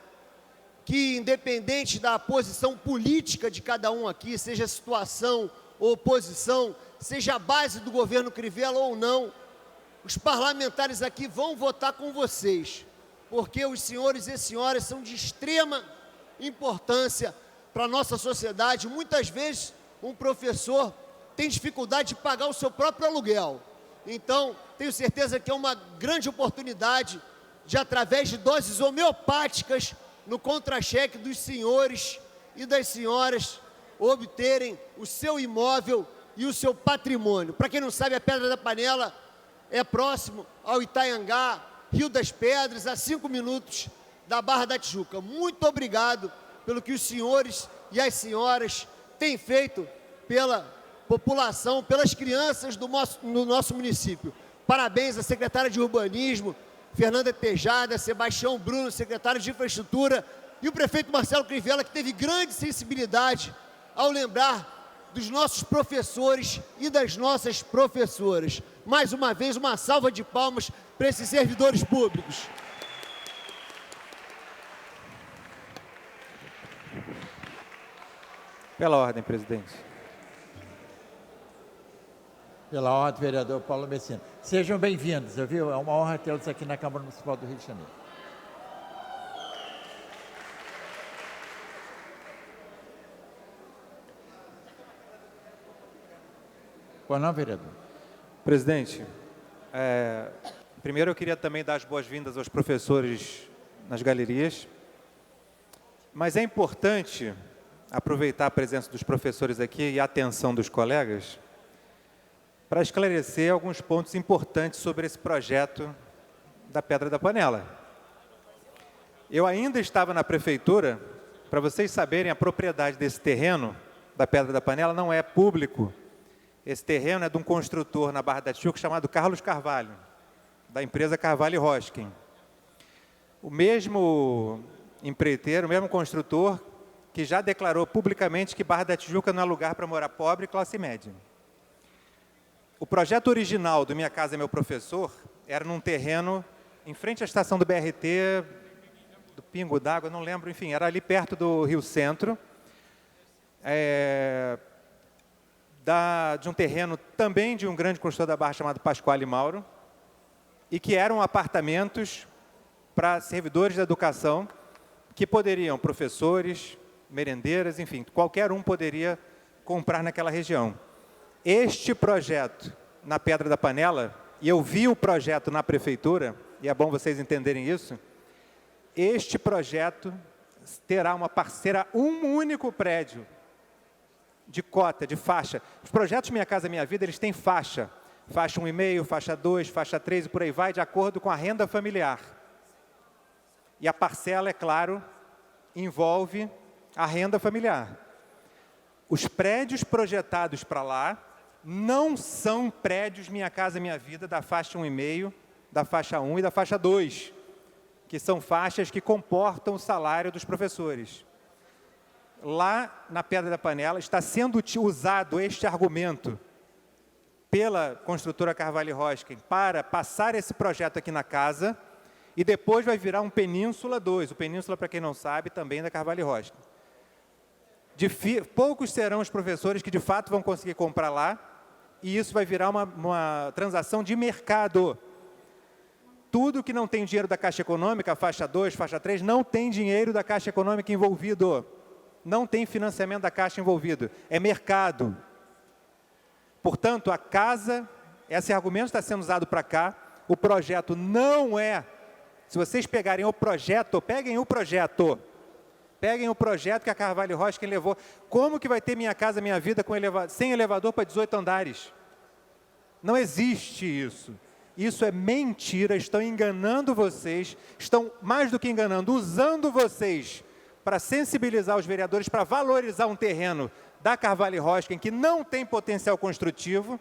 que, independente da posição política de cada um aqui, seja situação ou oposição, seja a base do governo Crivella ou não, os parlamentares aqui vão votar com vocês, porque os senhores e senhoras são de extrema importância para a nossa sociedade. Muitas vezes, um professor tem dificuldade de pagar o seu próprio aluguel. Então, tenho certeza que é uma grande oportunidade de, através de doses homeopáticas no contra-cheque dos senhores e das senhoras, obterem o seu imóvel e o seu patrimônio. Para quem não sabe, a Pedra da Panela é próximo ao Itaiangá, Rio das Pedras, a 5 minutos da Barra da Tijuca. Muito obrigado pelo que os senhores e as senhoras têm feito pela população, pelas crianças do nosso município. Parabéns à secretária de Urbanismo, Fernanda Tejada, Sebastião Bruno, secretário de Infraestrutura, e o prefeito Marcelo Crivella, que teve grande sensibilidade ao lembrar dos nossos professores e das nossas professoras. Mais uma vez, uma salva de palmas para esses servidores públicos. Pela ordem, presidente. Pela ordem, vereador Paulo Messina. Sejam bem-vindos, viu? É uma honra tê-los aqui na Câmara Municipal do Rio de Janeiro. Pois não, vereador? Presidente, primeiro eu queria também dar as boas-vindas aos professores nas galerias, mas é importante aproveitar a presença dos professores aqui e a atenção dos colegas para esclarecer alguns pontos importantes sobre esse projeto da Pedra da Panela. Eu ainda estava na prefeitura, para vocês saberem, a propriedade desse terreno, da Pedra da Panela, não é público. Esse terreno é de um construtor na Barra da Tijuca chamado Carlos Carvalho, da empresa Carvalho Hoskin. O mesmo empreiteiro, o mesmo construtor, que já declarou publicamente que Barra da Tijuca não é lugar para morar pobre e classe média. O projeto original do Minha Casa Meu Professor era num terreno em frente à estação do BRT, do Pingo d'Água, não lembro, enfim, era ali perto do Rio Centro, de um terreno também de um grande construtor da Barra chamado Pasquale Mauro, e que eram apartamentos para servidores da educação, que poderiam, professores, merendeiras, enfim, qualquer um poderia comprar naquela região. Este projeto na Pedra da Panela, e eu vi o projeto na prefeitura, e é bom vocês entenderem isso, este projeto terá uma parceira, um único prédio de cota, de faixa. Os projetos Minha Casa Minha Vida, eles têm faixa. Faixa 1,5, faixa 2, faixa 3 e por aí vai, de acordo com a renda familiar. E a parcela, é claro, envolve a renda familiar. Os prédios projetados para lá não são prédios Minha Casa Minha Vida da faixa 1,5, da faixa 1 e da faixa 2, que são faixas que comportam o salário dos professores. Lá na Pedra da Panela está sendo usado este argumento pela construtora Carvalho Hosken para passar esse projeto aqui na casa, e depois vai virar um Península 2. O Península, para quem não sabe, também é da Carvalho Hosken. Poucos serão os professores que de fato vão conseguir comprar lá, e isso vai virar uma transação de mercado. Tudo que não tem dinheiro da Caixa Econômica, faixa 2, faixa 3, não tem dinheiro da Caixa Econômica envolvido. Não tem financiamento da Caixa envolvido. É mercado. Portanto, a casa, esse argumento está sendo usado para cá, o projeto não é... Se vocês pegarem o projeto, peguem o projeto que a Carvalho Hosken levou. Como que vai ter Minha Casa Minha Vida sem elevador para 18 andares? Não existe isso. Isso é mentira, estão enganando vocês, estão, mais do que enganando, usando vocês para sensibilizar os vereadores, para valorizar um terreno da Carvalho Hosken que não tem potencial construtivo.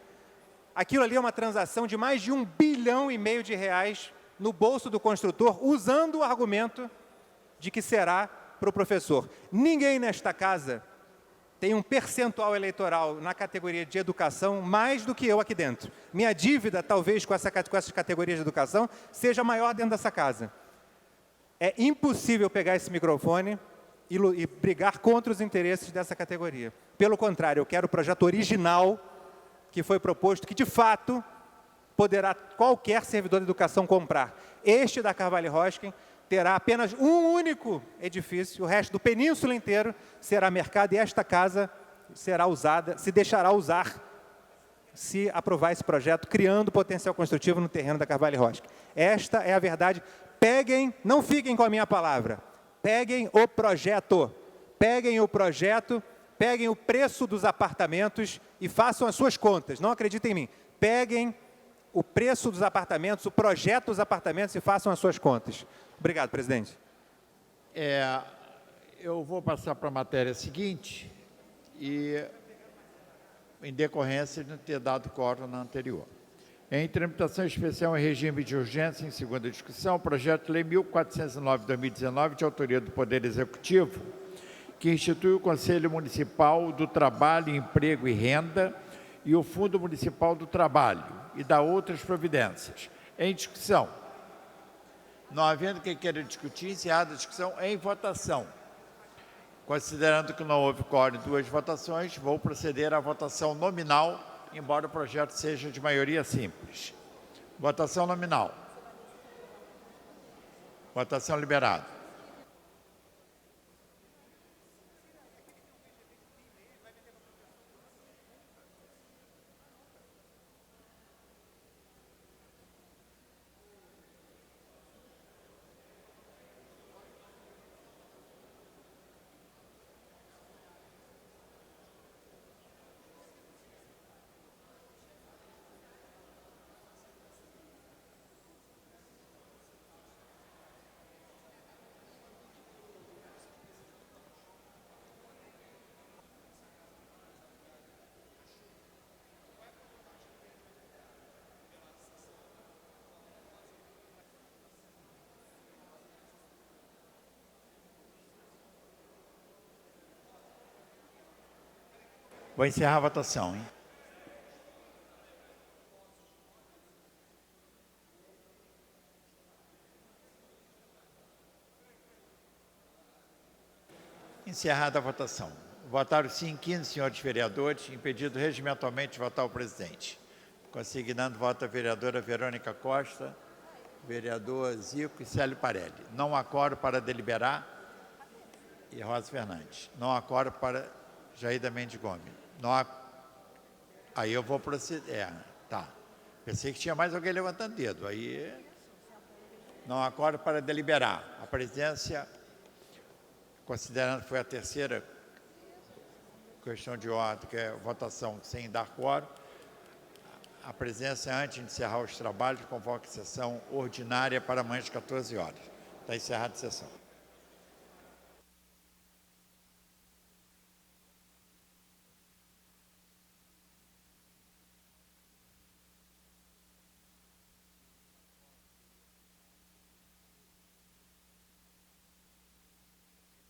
Aquilo ali é uma transação de mais de R$1,5 bilhão de reais no bolso do construtor, usando o argumento de que será para o professor. Ninguém nesta casa tem um percentual eleitoral na categoria de educação mais do que eu aqui dentro. Minha dívida, talvez, com essas categorias de educação, seja maior dentro dessa casa. É impossível pegar esse microfone e brigar contra os interesses dessa categoria. Pelo contrário, eu quero o projeto original que foi proposto, que de fato poderá qualquer servidor de educação comprar. Este da Carvalho Hosken terá apenas um único edifício, o resto do península inteiro será mercado, e esta casa será usada, se deixará usar, se aprovar esse projeto, criando potencial construtivo no terreno da Carvalho Hosken. Esta é a verdade. Peguem, não fiquem com a minha palavra, peguem o projeto, peguem o preço dos apartamentos e façam as suas contas. Não acreditem em mim. Peguem o preço dos apartamentos, o projeto dos apartamentos e façam as suas contas. Obrigado, presidente. Eu vou passar para a matéria seguinte, e em decorrência de não ter dado quórum na anterior. Em tramitação especial em regime de urgência, em segunda discussão, o projeto de lei 1409/2019, de autoria do Poder Executivo, que institui o Conselho Municipal do Trabalho, Emprego e Renda e o Fundo Municipal do Trabalho, e dá outras providências. Em discussão. Não havendo quem queira discutir, encerrada a discussão em votação. Considerando que não houve quórum em duas votações, vou proceder à votação nominal, embora o projeto seja de maioria simples. Votação nominal. Votação liberada. Vou encerrar a votação, hein? Encerrada a votação. Votaram sim 15 senhores vereadores, impedido regimentalmente de votar o presidente. Consignando voto a vereadora Verônica Costa, vereador Zico e Célio Parelli. Não há quórum para deliberar. E Rosa Fernandes. Não há quórum para Jaída Mendes Gomes. Não há... Aí eu vou proceder. Tá. Pensei que tinha mais alguém levantando dedo. Aí não há quórum para deliberar. A presidência, considerando que foi a terceira questão de ordem, que é votação sem dar quórum, a presidência, antes de encerrar os trabalhos, convoca a sessão ordinária para amanhã às 14 horas. Está encerrada a sessão.